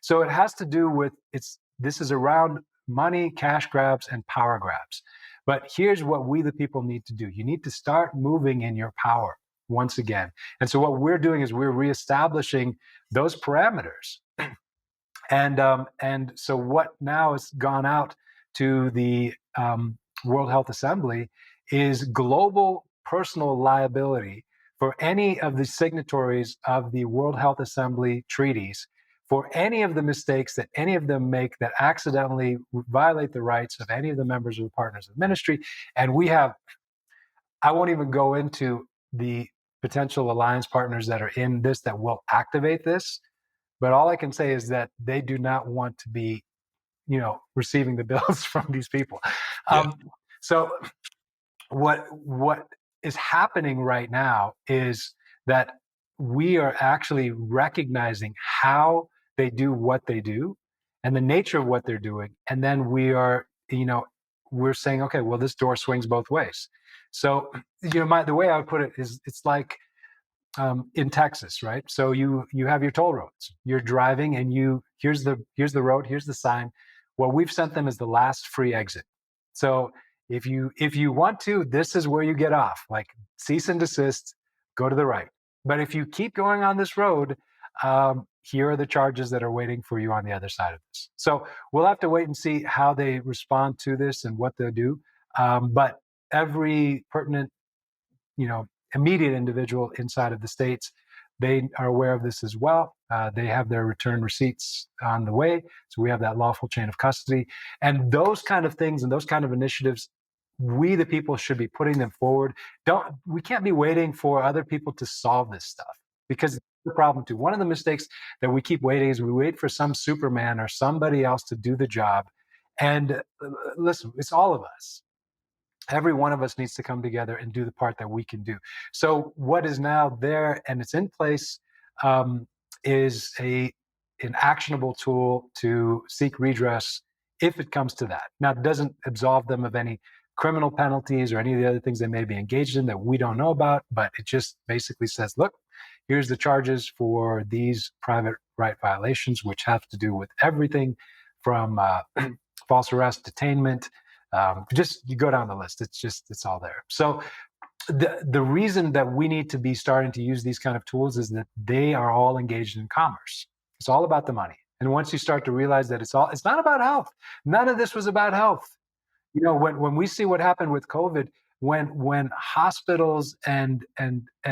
So it has to do with, this is around money, cash grabs, and power grabs. But here's what we the people need to do. You need to start moving in your power once again. And so what we're doing is we're reestablishing those parameters. And so what now has gone out to the World Health Assembly is global personal liability for any of the signatories of the World Health Assembly treaties for any of the mistakes that any of them make that accidentally violate the rights of any of the members of the partners of the ministry. And I won't even go into the potential alliance partners that are in this that will activate this, but all I can say is that they do not want to be, receiving the bills from these people. Yeah. So what is happening right now is that we are actually recognizing how they do what they do and the nature of what they're doing. And then we're saying, okay, well, this door swings both ways. So, the way I would put it is, it's like, in Texas, right? So you have your toll roads. You're driving, and here's the road, here's the sign. What we've sent them is the last free exit. So if you want to, this is where you get off. Like, cease and desist, go to the right. But if you keep going on this road, here are the charges that are waiting for you on the other side of this. So we'll have to wait and see how they respond to this and what they'll do. But every pertinent, immediate individual inside of the states, they are aware of this as well. They have their return receipts on the way. So we have that lawful chain of custody. And those kind of things and those kind of initiatives, we the people should be putting them forward. We can't be waiting for other people to solve this stuff, because it's the problem too. One of the mistakes that we keep waiting is we wait for some Superman or somebody else to do the job. And listen, it's all of us. Every one of us needs to come together and do the part that we can do. So what is now there and it's in place is an actionable tool to seek redress if it comes to that. Now, it doesn't absolve them of any criminal penalties or any of the other things they may be engaged in that we don't know about, but it just basically says, look, here's the charges for these private right violations, which have to do with everything from false arrest, detainment, just you go down the list. It's all there. So the reason that we need to be starting to use these kind of tools is that they are all engaged in commerce. It's all about the money. And once you start to realize that it's not about health. None of this was about health. When we see what happened with COVID, when hospitals and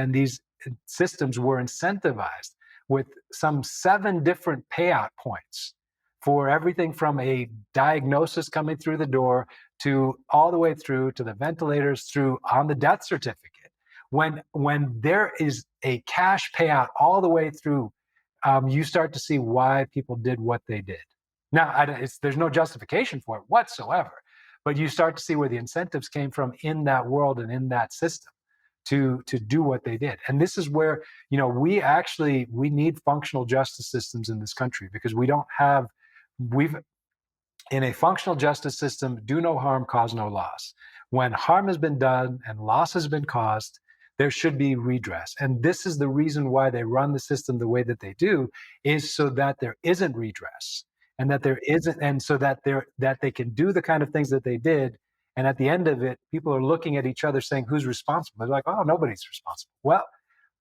these systems were incentivized with some 7 different payout points for everything from a diagnosis coming through the door to all the way through to the ventilators, through on the death certificate. When there is a cash payout all the way through, you start to see why people did what they did. Now, there's no justification for it whatsoever, but you start to see where the incentives came from in that world and in that system to do what they did. And this is where, we need functional justice systems in this country, because in a functional justice system, do no harm, cause no loss. When harm has been done and loss has been caused, there should be redress. And this is the reason why they run the system the way that they do, is so that there isn't redress, and that there isn't, and so that they can do the kind of things that they did. And at the end of it, people are looking at each other saying, who's responsible? They're like, oh, nobody's responsible. Well,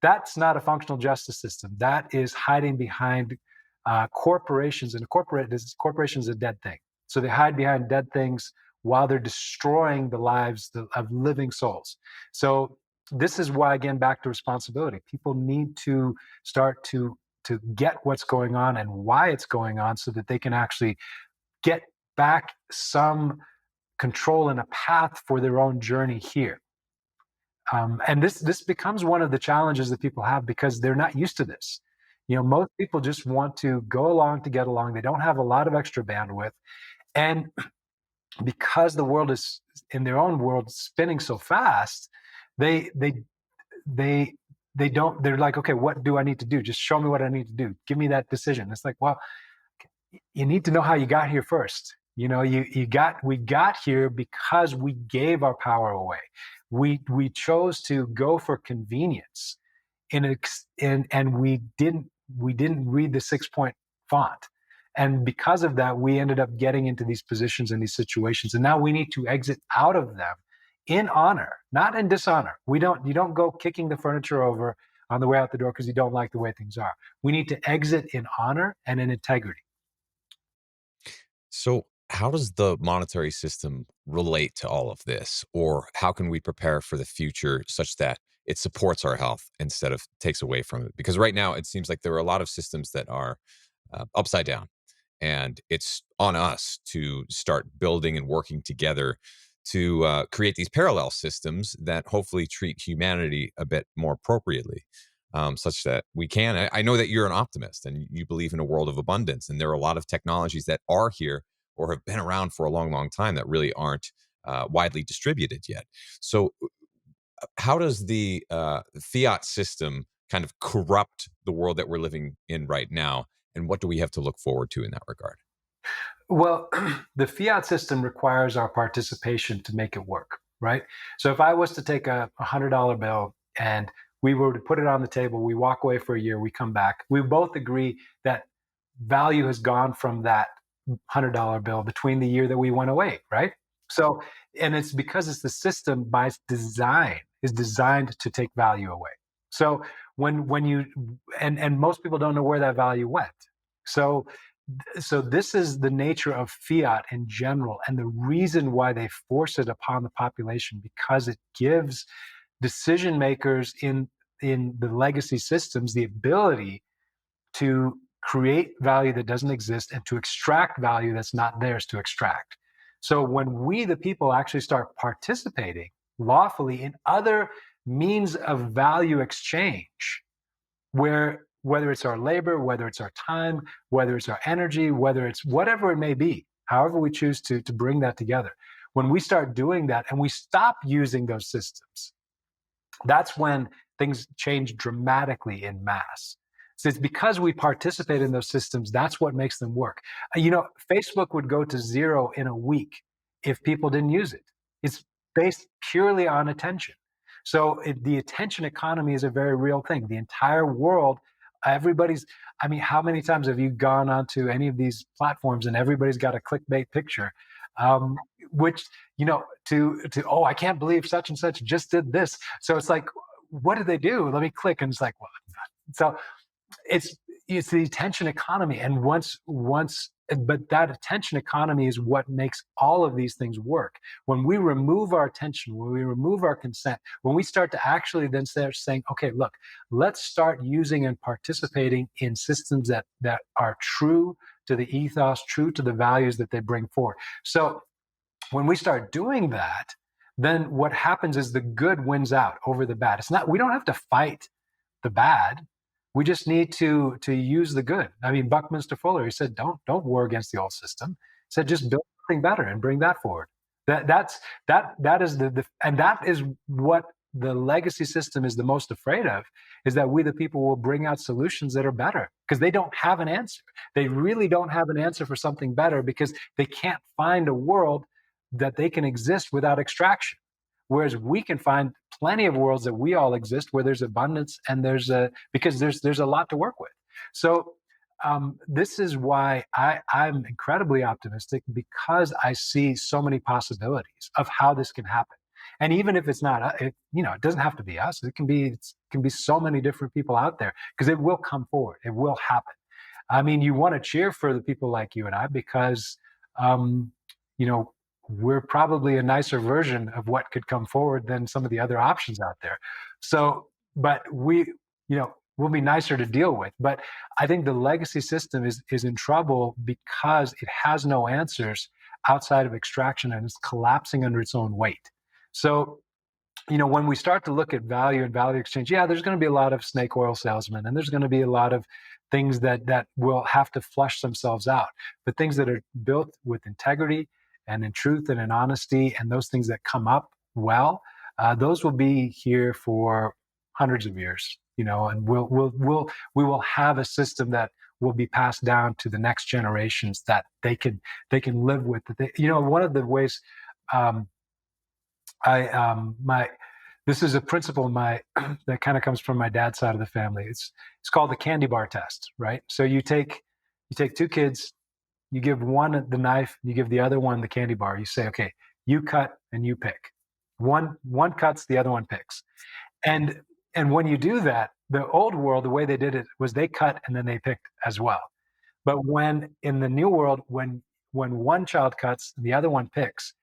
that's not a functional justice system. That is hiding behind corporations, and corporations are a dead thing. So they hide behind dead things while they're destroying the lives of living souls. So this is why, again, back to responsibility. People need to start to get what's going on and why it's going on, so that they can actually get back some control and a path for their own journey here. And this becomes one of the challenges that people have, because they're not used to this. Most people just want to go along to get along. They don't have a lot of extra bandwidth. And because the world is, in their own world, spinning so fast, they're like, okay, what do I need to do? Just show me what I need to do. Give me that decision. It's like, well, you need to know how you got here first. We got here because we gave our power away. We chose to go for convenience, and we didn't read the 6-point font. And because of that, we ended up getting into these positions and these situations. And now we need to exit out of them in honor, not in dishonor. You don't go kicking the furniture over on the way out the door because you don't like the way things are. We need to exit in honor and in integrity. So, how does the monetary system relate to all of this? Or how can we prepare for the future such that it supports our health instead of takes away from it? Because right now, it seems like there are a lot of systems that are upside down. And it's on us to start building and working together to create these parallel systems that hopefully treat humanity a bit more appropriately, such that we can. I know that you're an optimist and you believe in a world of abundance. And there are a lot of technologies that are here or have been around for a long, long time that really aren't widely distributed yet. So, how does the fiat system kind of corrupt the world that we're living in right now? And what do we have to look forward to in that regard? Well, the fiat system requires our participation to make it work, right? So if I was to take a $100 bill and we were to put it on the table, we walk away for a year, we come back, we both agree that value has gone from that $100 bill between the year that we went away, right? So, and it's because it's the system by design is designed to take value away. So when you and most people don't know where that value went. So this is the nature of fiat in general, and the reason why they force it upon the population, because it gives decision makers in the legacy systems the ability to create value that doesn't exist and to extract value that's not theirs to extract. So when we, the people, actually start participating lawfully in other means of value exchange, whether it's our labor, whether it's our time, whether it's our energy, whether it's whatever it may be, however we choose to bring that together, when we start doing that and we stop using those systems, that's when things change dramatically in mass. So it's because we participate in those systems, that's what makes them work. Facebook would go to zero in a week if people didn't use it. It's based purely on attention. So the attention economy is a very real thing. The entire world, how many times have you gone onto any of these platforms and everybody's got a clickbait picture, which, oh, I can't believe such and such just did this. So it's like, what did they do? Let me click. And it's like, well, so it's the attention economy. And but that attention economy is what makes all of these things work. When we remove our attention, when we remove our consent, when we start to actually then start saying, okay, look, let's start using and participating in systems that are true to the ethos, true to the values that they bring forward. So when we start doing that, then what happens is the good wins out over the bad. We don't have to fight the bad. We just need to use the good. I mean, Buckminster Fuller, he said, don't war against the old system. He said, just build something better and bring that forward. That is and that is what the legacy system is the most afraid of, is that we the people will bring out solutions that are better, because they don't have an answer. They really don't have an answer for something better, because they can't find a world that they can exist without extraction. Whereas we can find plenty of worlds that we all exist where there's abundance, and because there's a lot to work with. So this is why I'm incredibly optimistic, because I see so many possibilities of how this can happen. And even if it's not, it doesn't have to be us. It can be so many different people out there, because it will come forward. It will happen. I mean, you want to cheer for the people like you and I, because we're probably a nicer version of what could come forward than some of the other options out there. So, but we'll be nicer to deal with. But I think the legacy system is in trouble because it has no answers outside of extraction, and it's collapsing under its own weight. So, when we start to look at value and value exchange, there's going to be a lot of snake oil salesmen, and there's going to be a lot of things that will have to flush themselves out. But things that are built with integrity and in truth and in honesty, and those things that come up well, those will be here for hundreds of years, and we will have a system that will be passed down to the next generations that they can live with. One of the ways this is a principle that kind of comes from my dad's side of the family. It's called the candy bar test, right? So you take two kids, you give one the knife, you give the other one the candy bar. You say, okay, you cut and you pick. One cuts, the other one picks. And when you do that, the old world, the way they did it was they cut and then they picked as well. But when in the new world, when one child cuts and the other one picks,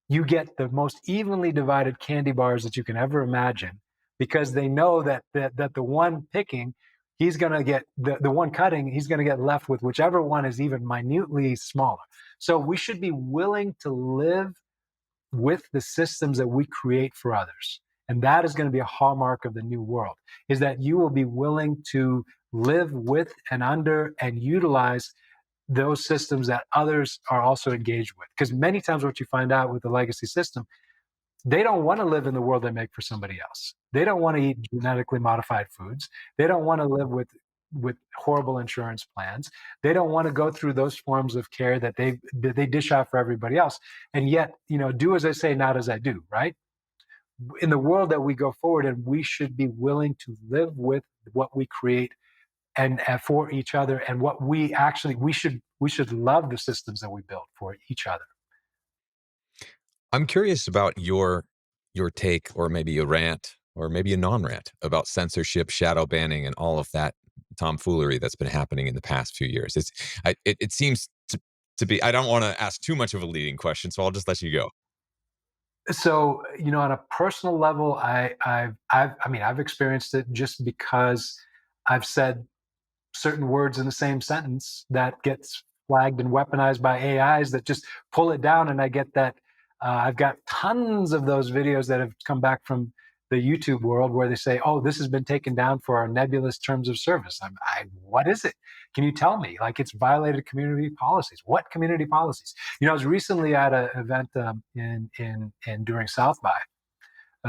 you get the most evenly divided candy bars that you can ever imagine, because they know that the one picking, he's going to get the one cutting, he's going to get left with whichever one is even minutely smaller. So we should be willing to live with the systems that we create for others. And that is going to be a hallmark of the new world, is that you will be willing to live with and under and utilize those systems that others are also engaged with. Because many times what you find out with the legacy system, they don't want to live in the world they make for somebody else. They don't want to eat genetically modified foods. They don't want to live with horrible insurance plans. They don't want to go through those forms of care that they dish out for everybody else. And yet, do as I say, not as I do, right? In the world that we go forward, and we should be willing to live with what we create and for each other, and what we should love the systems that we build for each other. I'm curious about your take, or maybe a rant, or maybe a non-rant about censorship, shadow banning, and all of that tomfoolery that's been happening in the past few years? It seems to be. I don't want to ask too much of a leading question, so I'll just let you go. So, on a personal level, I've experienced it just because I've said certain words in the same sentence that gets flagged and weaponized by AIs that just pull it down, and I get that. I've got tons of those videos that have come back from the YouTube world where they say, "Oh, this has been taken down for our nebulous terms of service." What is it? Can you tell me? Like, it's violated community policies. What community policies? I was recently at an event in during South by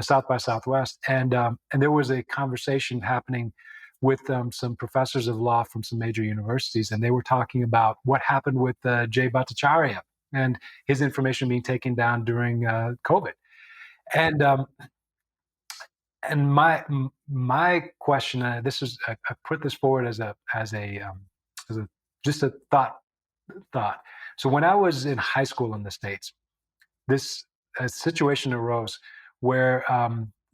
Southwest, and there was a conversation happening with some professors of law from some major universities, and they were talking about what happened with Jay Bhattacharya and his information being taken down during COVID. And my question, this is I put this forward as a just a thought. So when I was in high school in the States, this a situation arose where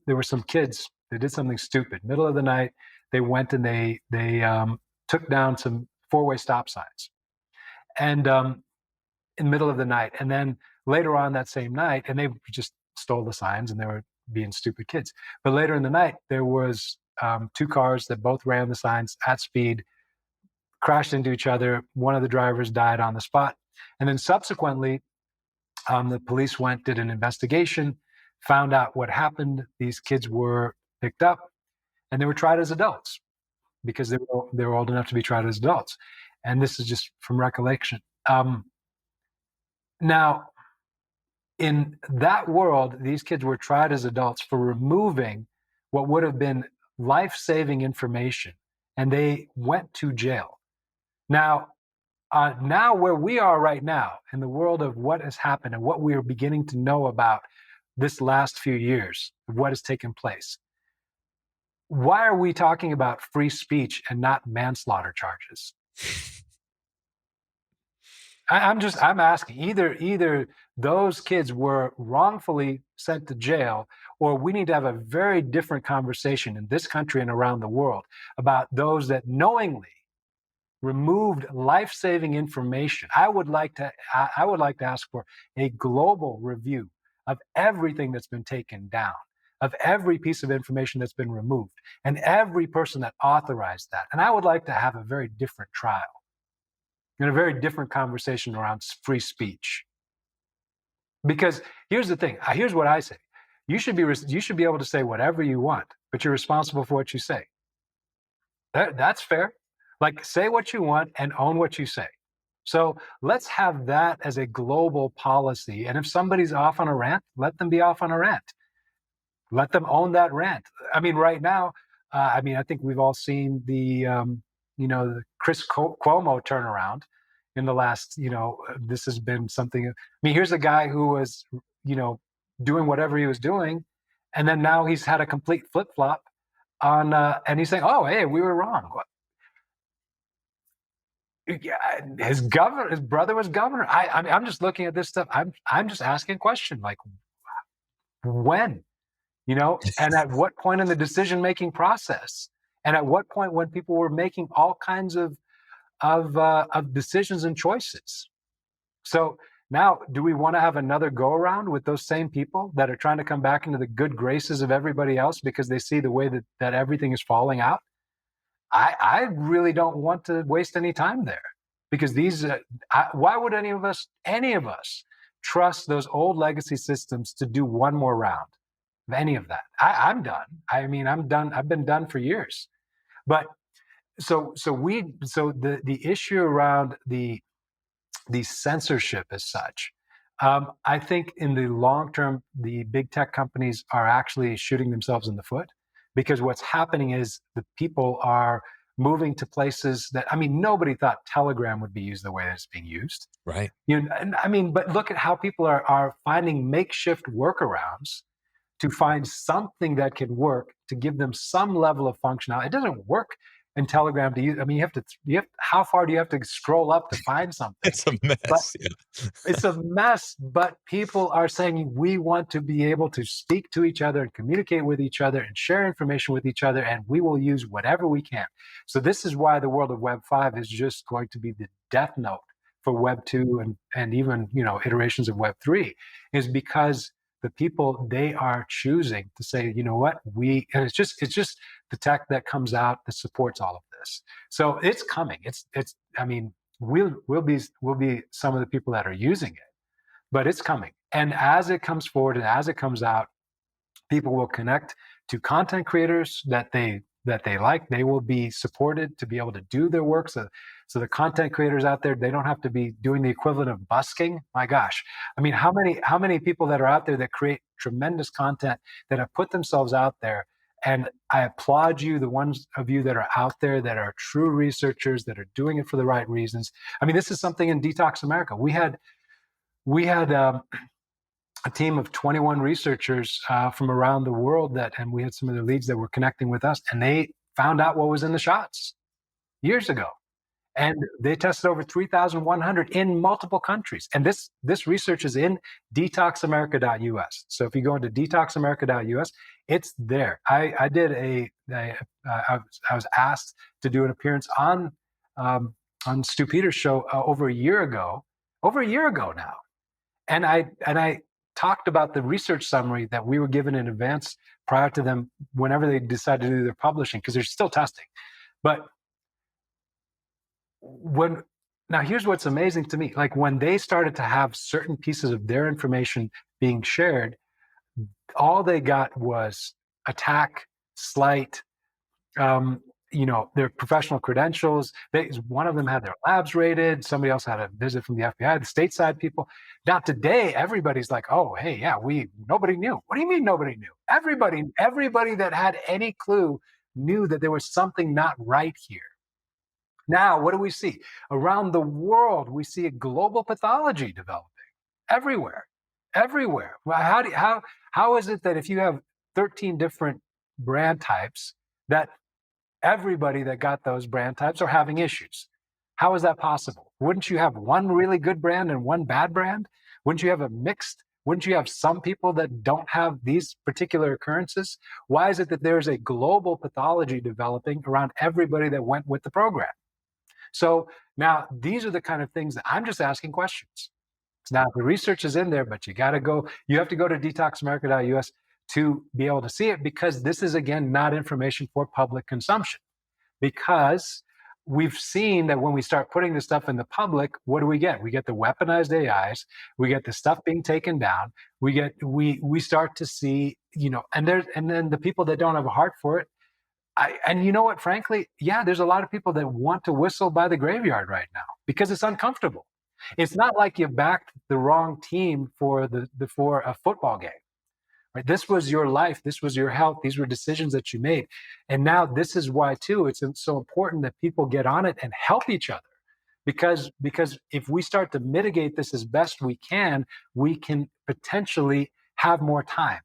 there were some kids. They did something stupid. Middle of the night, they went and they took down some four-way stop signs, and in the middle of the night. And then later on that same night, and they just stole the signs, and they were being stupid kids. But later in the night, there was two cars that both ran the signs at speed, crashed into each other. One of the drivers died on the spot, and then subsequently, the police did an investigation, found out what happened. These kids were picked up, and they were tried as adults because they were old enough to be tried as adults. And this is just from recollection. Now, in that world, these kids were tried as adults for removing what would have been life-saving information, and they went to jail. Now, where we are right now in the world of what has happened and what we are beginning to know about this last few years of what has taken place, why are we talking about free speech and not manslaughter charges? I'm asking, either those kids were wrongfully sent to jail, or we need to have a very different conversation in this country and around the world about those that knowingly removed life-saving information. I would like to ask for a global review of everything that's been taken down, of every piece of information that's been removed, and every person that authorized that. And I would like to have a very different trial and a very different conversation around free speech. Because here's the thing. Here's what I say. You should be able to say whatever you want, but you're responsible for what you say. That's fair. Like, say what you want and own what you say. So let's have that as a global policy. And if somebody's off on a rant, let them be off on a rant. Let them own that rant. I mean, right now, I think we've all seen the Chris Cuomo turnaround in the last, this has been something. I mean, here's a guy who was, doing whatever he was doing, and then now he's had a complete flip flop on, and he's saying, "Oh, hey, we were wrong." Yeah, his brother was governor. I'm just looking at this stuff. I'm just asking a question, like, when, and at what point in the decision-making process, and at what point when people were making all kinds of decisions and choices. So now, do we want to have another go around with those same people that are trying to come back into the good graces of everybody else because they see the way that everything is falling out? I really don't want to waste any time there, because why would any of us trust those old legacy systems to do one more round of any of that? I'm done. I'm done. I've been done for years. But so the issue around the censorship as such, I think in the long term, the big tech companies are actually shooting themselves in the foot, because what's happening is the people are moving to places that, nobody thought Telegram would be used the way that it's being used. Right. But look at how people are finding makeshift workarounds to find something that can work to give them some level of functionality. It doesn't work and Telegram to use. I mean, how far do you have to scroll up to find something? It's a But mess. Yeah. it's a mess, but people are saying we want to be able to speak to each other and communicate with each other and share information with each other, and we will use whatever we can. So this is why the world of Web 5 is just going to be the death note for Web 2 and even, iterations of Web 3, is because the people, they are choosing to say, you know what, and it's just the tech that comes out that supports all of this. So it's coming. I mean, we'll be some of the people that are using it, but it's coming. And as it comes forward and as it comes out, people will connect to content creators that they like. They will be supported to be able to do their work. So the content creators out there, they don't have to be doing the equivalent of busking. My gosh, I mean, how many people that are out there that create tremendous content that have put themselves out there? And I applaud you, the ones of you that are out there that are true researchers, that are doing it for the right reasons. I mean, this is something in Detox America. We had a team of 21 researchers from around the world and we had some of the leads that were connecting with us, and they found out what was in the shots years ago. And they tested over 3,100 in multiple countries. And this research is in detoxamerica.us. So if you go into detoxamerica.us, it's there. I was asked to do an appearance on Stu Peters' show over a year ago now. And I talked about the research summary that we were given in advance prior to them, whenever they decided to do their publishing, because they're still testing. But now here's what's amazing to me. Like when they started to have certain pieces of their information being shared, all they got was attack, slight, their professional credentials. One of them had their labs raided. Somebody else had a visit from the FBI, the stateside people. Now today, everybody's like, oh, hey, yeah, nobody knew. What do you mean nobody knew? Everybody that had any clue knew that there was something not right here. Now, what do we see? Around the world, we see a global pathology developing everywhere. Well, how is it that if you have 13 different brand types, that everybody that got those brand types are having issues? How is that possible? Wouldn't you have one really good brand and one bad brand? Wouldn't you have some people that don't have these particular occurrences? Why is it that there's a global pathology developing around everybody that went with the program? So now these are the kind of things that I'm just asking questions. Now the research is in there, but you have to go to detoxamerica.us to be able to see it, because this is, again, not information for public consumption. Because we've seen that when we start putting this stuff in the public, what do we get? We get the weaponized AIs, we get the stuff being taken down, we start to see, and then the people that don't have a heart for it. And you know what, frankly, yeah, there's a lot of people that want to whistle by the graveyard right now because it's uncomfortable. It's not like you backed the wrong team for a football game. Right? This was your life. This was your health. These were decisions that you made. And now this is why, too, it's so important that people get on it and help each other. Because if we start to mitigate this as best we can potentially have more time.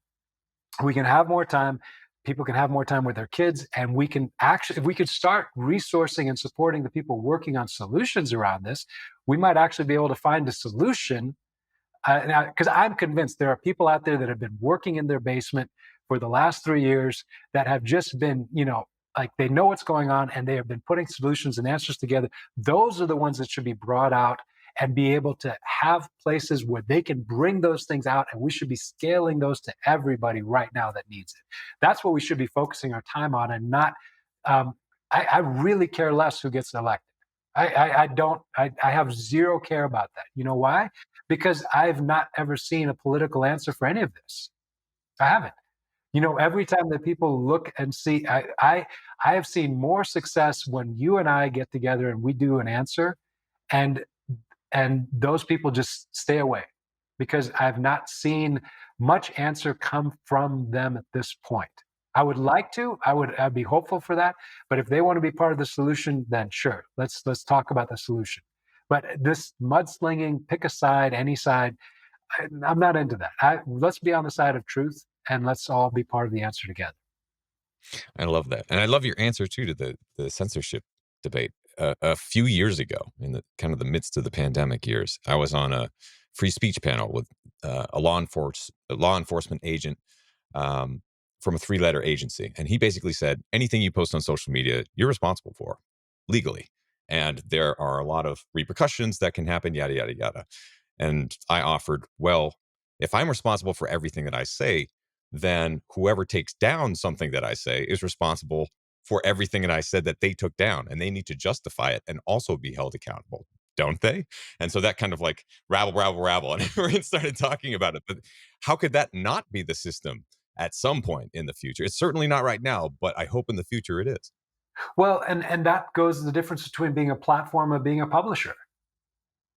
We can have more time. People can have more time with their kids, and we can actually, if we could start resourcing and supporting the people working on solutions around this, we might actually be able to find a solution. Because I'm convinced there are people out there that have been working in their basement for the last 3 years that have just been, like they know what's going on and they have been putting solutions and answers together. Those are the ones that should be brought out and be able to have places where they can bring those things out, and we should be scaling those to everybody right now that needs it. That's what we should be focusing our time on, and not, I really care less who gets elected. I have zero care about that. You know why? Because I've not ever seen a political answer for any of this. I haven't. Every time that people look and see, I have seen more success when you and I get together and we do an answer, and those people just stay away, because I've not seen much answer come from them at this point. I would like to, I'd be hopeful for that, but if they want to be part of the solution, then sure, let's talk about the solution. But this mudslinging, pick a side, any side, I'm not into that. Let's be on the side of truth, and let's all be part of the answer together. I love that, and I love your answer too to the censorship debate. A few years ago, in the kind of the midst of the pandemic years, I was on a free speech panel with a law enforcement agent um, from a three-letter agency, and he basically said, anything you post on social media, you're responsible for legally, and there are a lot of repercussions that can happen. Yada yada yada. And I offered, well, if I'm responsible for everything that I say, then whoever takes down something that I say is responsible for everything that I said that they took down, and they need to justify it and also be held accountable, don't they? And so that kind of like rabble, and everyone started talking about it. But how could that not be the system at some point in the future? It's certainly not right now, but I hope in the future it is. Well, and that goes the difference between being a platform and being a publisher.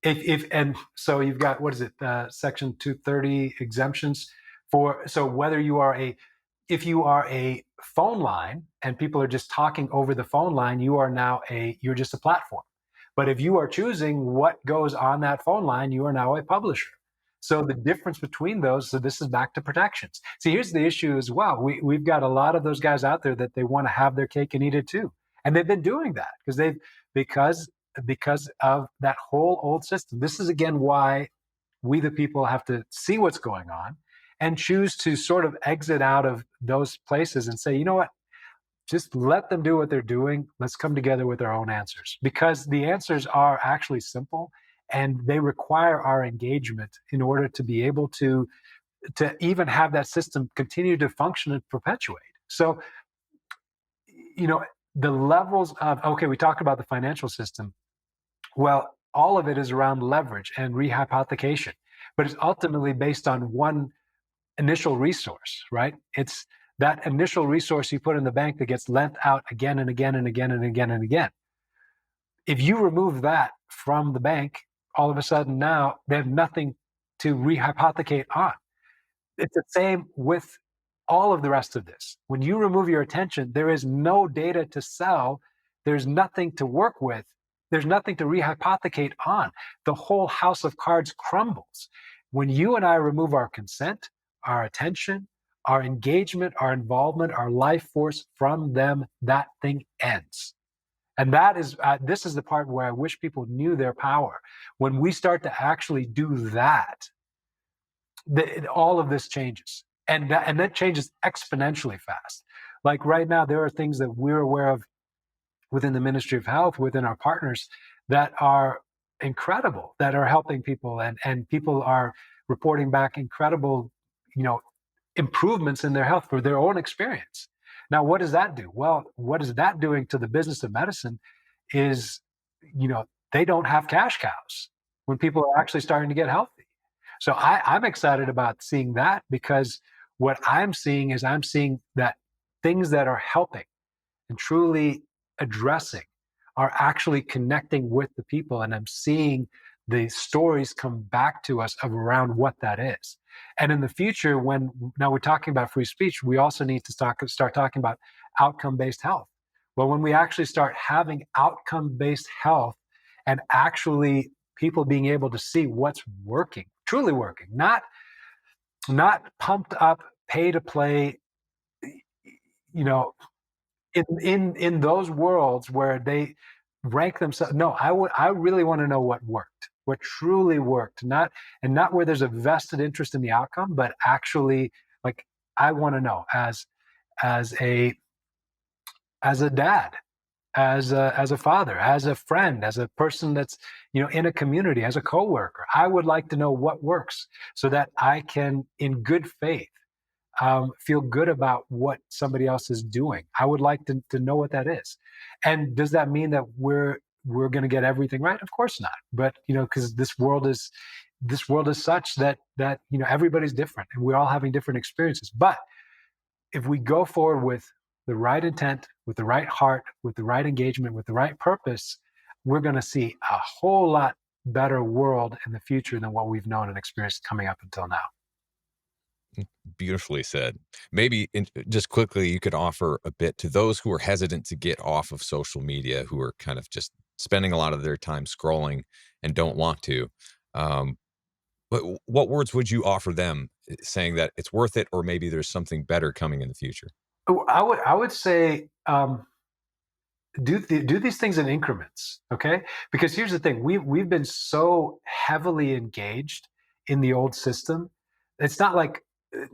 If and so you've got, what is it, section 230 exemptions for, so whether you are a, if you are a phone line and people are just talking over the phone line, you are now you're just a platform. But if you are choosing what goes on that phone line, you are now a publisher. So the difference between those, so this is back to protections. See, here's the issue as well. We've got a lot of those guys out there that they want to have their cake and eat it too. And they've been doing that because because of that whole old system. This is again why we the people have to see what's going on and choose to sort of exit out of those places and say, you know what, just let them do what they're doing. Let's come together with our own answers, because the answers are actually simple and they require our engagement in order to be able to even have that system continue to function and perpetuate. So, you know, the levels of, okay, we talked about the financial system. Well, all of it is around leverage and rehypothecation, but it's ultimately based on one initial resource, right? It's that initial resource you put in the bank that gets lent out again and again and again and again and again. If you remove that from the bank, all of a sudden now they have nothing to rehypothecate on. It's the same with all of the rest of this. When you remove your attention, there is no data to sell. There's nothing to work with. There's nothing to rehypothecate on. The whole house of cards crumbles. When you and I remove our consent, our attention, our engagement, our involvement, our life force from them, that thing ends. And that is, this is the part where I wish people knew their power. When we start to actually do that, all of this changes. And that changes exponentially fast. Like right now, there are things that we're aware of within the Ministry of Health, within our partners, that are incredible, that are helping people, and people are reporting back incredible, you know, improvements in their health for their own experience. Now, what does that do? Well, what is that doing to the business of medicine is, you know, they don't have cash cows when people are actually starting to get healthy. So I'm excited about seeing that, because what I'm seeing is I'm seeing that things that are helping and truly addressing are actually connecting with the people. And I'm seeing the stories come back to us of around what that is. And in the future, when now we're talking about free speech, we also need to start talking about outcome-based health. Well, when we actually start having outcome-based health and actually people being able to see what's working, truly working, not pumped up, pay to play, you know, in those worlds where they rank themselves. No, I really want to know what worked, what truly worked, not where there's a vested interest in the outcome, but actually, like, I want to know as a dad, as a father, as a friend, as a person that's, you know, in a community, as a coworker. I would like to know what works so that I can, in good faith, feel good about what somebody else is doing. I would like to know what that is. And does that mean that we're going to get everything right? Of course not. But, you know, because this world is such that you know, everybody's different and we're all having different experiences. But if we go forward with the right intent, with the right heart, with the right engagement, with the right purpose, we're going to see a whole lot better world in the future than what we've known and experienced coming up until now. Beautifully said. Maybe just quickly, you could offer a bit to those who are hesitant to get off of social media, who are kind of just spending a lot of their time scrolling and don't want to. But what words would you offer them, saying that it's worth it, or maybe there's something better coming in the future? I would say do these things in increments, okay? Because here's the thing: we've been so heavily engaged in the old system. It's not like,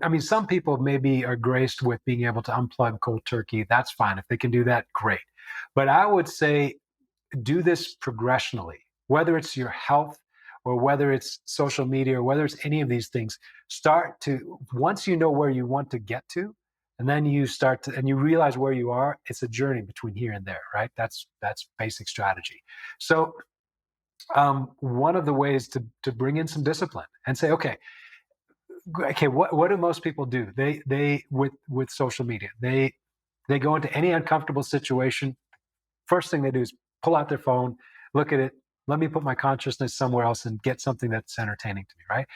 I mean, some people maybe are graced with being able to unplug cold turkey. That's fine. If they can do that, great. But I would say do this progressionally, whether it's your health or whether it's social media or whether it's any of these things. Start to, once you know where you want to get to, and then you start to, and you realize where you are, it's a journey between here and there, right? That's basic strategy. So one of the ways to bring in some discipline and say, okay, what do most people do? They with social media, they go into any uncomfortable situation. First thing they do is pull out their phone, look at it. Let me put my consciousness somewhere else and get something that's entertaining to me, right?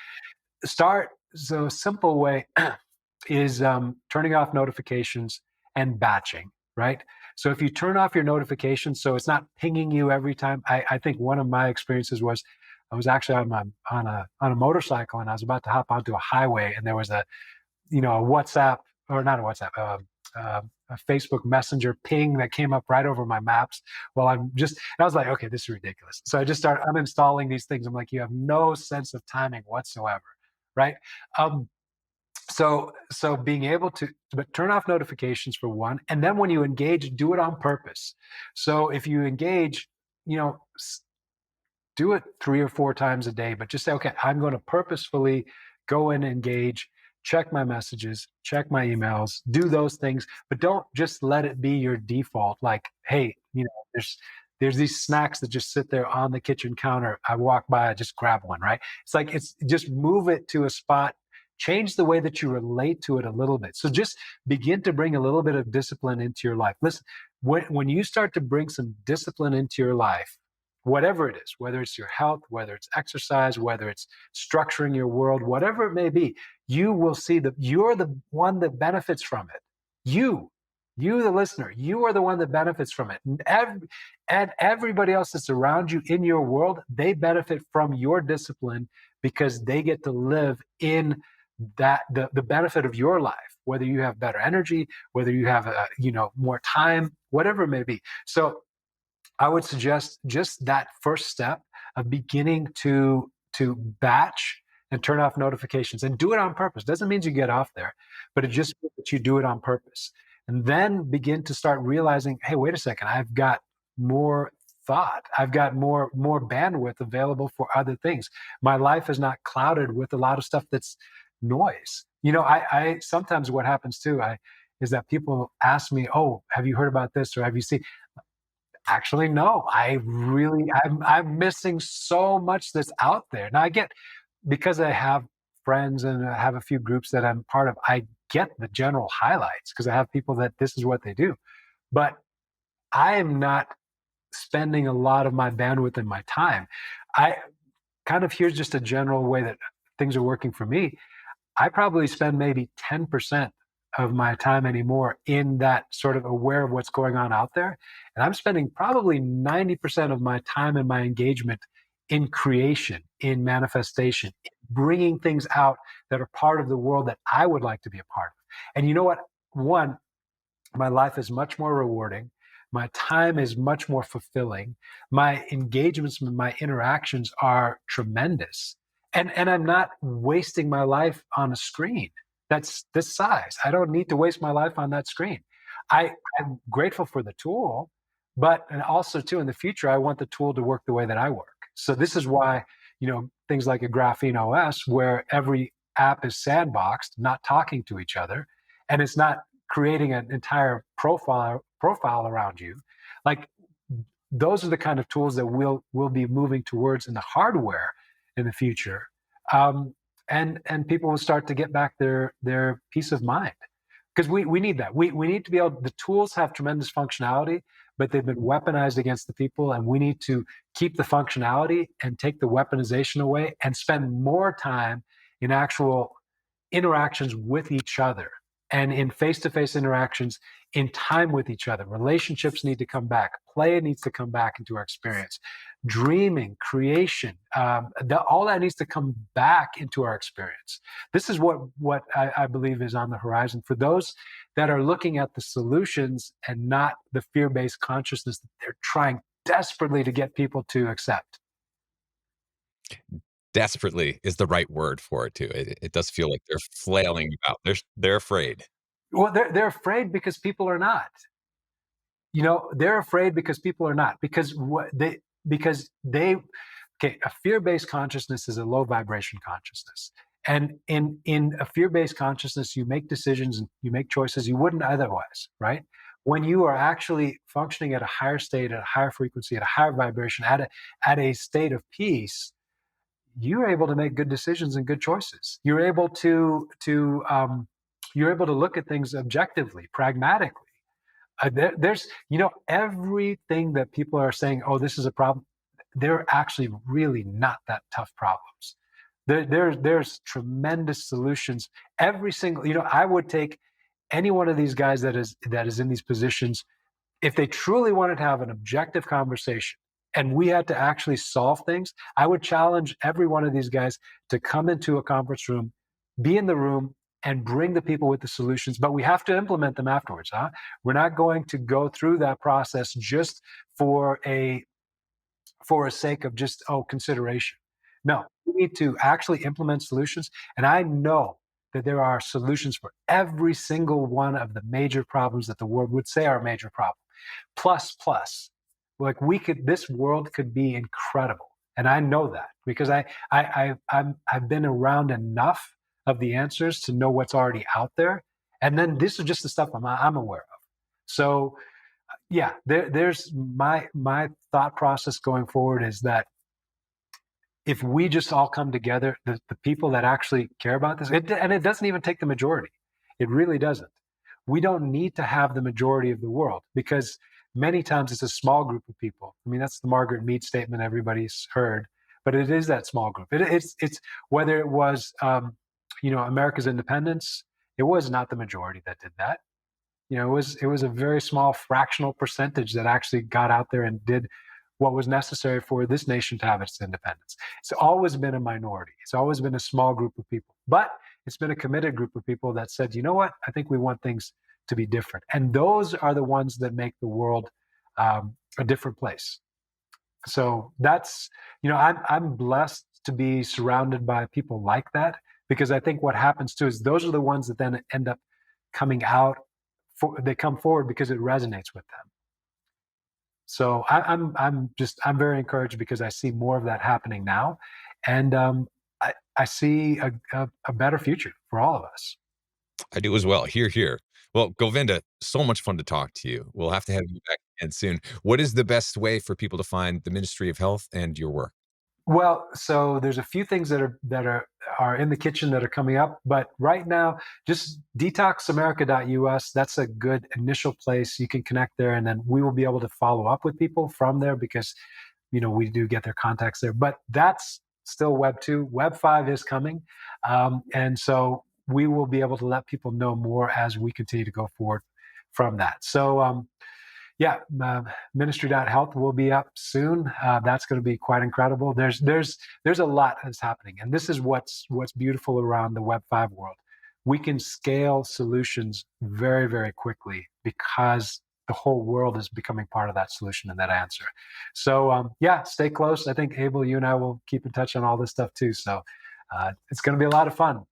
Start. So a simple way is turning off notifications and batching, right? So if you turn off your notifications, so it's not pinging you every time. I think one of my experiences was I was actually on a motorcycle and I was about to hop onto a highway and there was a WhatsApp, or not a WhatsApp, a Facebook Messenger ping that came up right over my maps. Well, and I was like, okay, this is ridiculous. So I just started uninstalling these things. I'm like, you have no sense of timing whatsoever, right? Um, so being able to, but turn off notifications for one, and then when you engage, do it on purpose. So if you engage, you know, do it 3 or 4 times a day, but just say, okay, I'm going to purposefully go and engage, check my messages, check my emails, do those things, but don't just let it be your default. Like, hey, there's these snacks that just sit there on the kitchen counter. I walk by, I just grab one, right? It's just move it to a spot, change the way that you relate to it a little bit. So just begin to bring a little bit of discipline into your life. Listen, when you start to bring some discipline into your life, whatever it is, whether it's your health, whether it's exercise, whether it's structuring your world, whatever it may be, you will see that you're the one that benefits from it. You, the listener, you are the one that benefits from it. And everybody else that's around you in your world, they benefit from your discipline because they get to live in that the benefit of your life, whether you have better energy, whether you have more time, whatever it may be. So I would suggest just that first step of beginning to batch and turn off notifications and do it on purpose. Doesn't mean you get off there, but it just means that you do it on purpose. And then begin to start realizing, hey, wait a second, I've got more thought. I've got more bandwidth available for other things. My life is not clouded with a lot of stuff that's noise. I sometimes what happens too, is that people ask me, oh, have you heard about this or have you seen? Actually, no. I'm missing so much that's out there. Now I get, because I have friends and I have a few groups that I'm part of, I get the general highlights because I have people that this is what they do. But I am not spending a lot of my bandwidth and my time. I kind of, here's just a general way that things are working for me. I probably spend maybe 10% of my time anymore in that sort of aware of what's going on out there. And I'm spending probably 90% of my time and my engagement in creation, in manifestation, in bringing things out that are part of the world that I would like to be a part of. And you know what? One, my life is much more rewarding. My time is much more fulfilling. My engagements, my interactions are tremendous. And I'm not wasting my life on a screen that's this size. I don't need to waste my life on that screen. I'm grateful for the tool, but and also too in the future, I want the tool to work the way that I work. So this is why, things like a Graphene OS, where every app is sandboxed, not talking to each other, and it's not creating an entire profile around you. Like, those are the kind of tools that we'll be moving towards in the hardware in the future, and people will start to get back their peace of mind, because we need that. We need to be able. The tools have tremendous functionality, but they've been weaponized against the people, and we need to keep the functionality and take the weaponization away and spend more time in actual interactions with each other. and in face-to-face interactions, in time with each other. Relationships need to come back. Play needs to come back into our experience. Dreaming, creation, all that needs to come back into our experience. This is what I believe is on the horizon for those that are looking at the solutions and not the fear-based consciousness that they're trying desperately to get people to accept. Desperately is the right word for it too. It does feel like they're flailing about. They're afraid. Well, they're afraid because people are not. They're afraid because people are not. Because a fear-based consciousness is a low vibration consciousness. And in a fear-based consciousness, you make decisions and you make choices you wouldn't otherwise, right? When you are actually functioning at a higher state, at a higher frequency, at a higher vibration, at a state of peace, you're able to make good decisions and good choices. You're able to look at things objectively, pragmatically. There's everything that people are saying, oh, this is a problem. They're actually really not that tough problems. There's tremendous solutions. Every single, I would take any one of these guys that is in these positions, if they truly wanted to have an objective conversation and we had to actually solve things, I would challenge every one of these guys to come into a conference room, be in the room, and bring the people with the solutions. But we have to implement them afterwards. We're not going to go through that process just for a sake of just consideration. No, we need to actually implement solutions. And I know that there are solutions for every single one of the major problems that the world would say are a major problem. Plus. Like this world could be incredible. And I know that because I've been around enough of the answers to know what's already out there. And then this is just the stuff I'm aware of. So yeah, there's my thought process going forward is that if we just all come together, the people that actually care about this, and it doesn't even take the majority. It really doesn't. We don't need to have the majority of the world because many times it's a small group of people. I mean, that's the Margaret Mead statement everybody's heard, but it is that small group. It's whether it was, America's independence, it was not the majority that did that. It was a very small fractional percentage that actually got out there and did what was necessary for this nation to have its independence. It's always been a minority. It's always been a small group of people, but it's been a committed group of people that said, you know what, I think we want things to be different. And those are the ones that make the world a different place. So that's, I'm blessed to be surrounded by people like that, because I think what happens too is those are the ones that then end up coming out, they come forward because it resonates with them. So I'm very encouraged because I see more of that happening now. And I see a better future for all of us. I do as well. Here. Well, Govinda, so much fun to talk to you. We'll have to have you back again soon. What is the best way for people to find the Ministry of Health and your work? Well, so there's a few things that are in the kitchen that are coming up, but right now, just detoxamerica.us. That's a good initial place. You can connect there, and then we will be able to follow up with people from there because, we do get their contacts there. But that's still Web 2. Web 5 is coming, and so we will be able to let people know more as we continue to go forward from that. So. Ministry.health will be up soon. That's going to be quite incredible. There's a lot that's happening, and this is what's beautiful around the Web5 world. We can scale solutions very, very quickly because the whole world is becoming part of that solution and that answer. So stay close. I think Abel, you and I will keep in touch on all this stuff too. So it's going to be a lot of fun.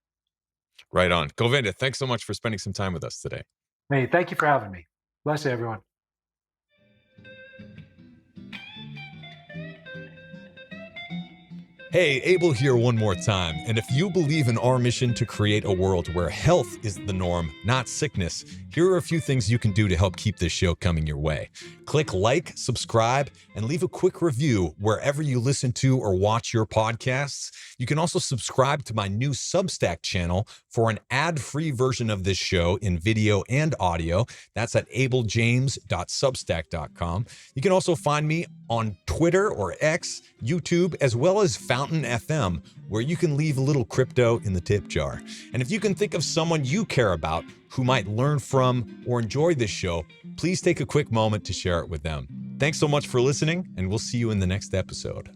Right on. Govinda, thanks so much for spending some time with us today. Hey, thank you for having me. Bless you, everyone. Hey, Abel here one more time. And if you believe in our mission to create a world where health is the norm, not sickness, here are a few things you can do to help keep this show coming your way. Click like, subscribe, and leave a quick review wherever you listen to or watch your podcasts. You can also subscribe to my new Substack channel for an ad-free version of this show in video and audio. That's at abeljames.substack.com. You can also find me on Twitter or X, YouTube, as well as Fountain Fountain FM, where you can leave a little crypto in the tip jar. And if you can think of someone you care about who might learn from or enjoy this show, please take a quick moment to share it with them. Thanks so much for listening, and we'll see you in the next episode.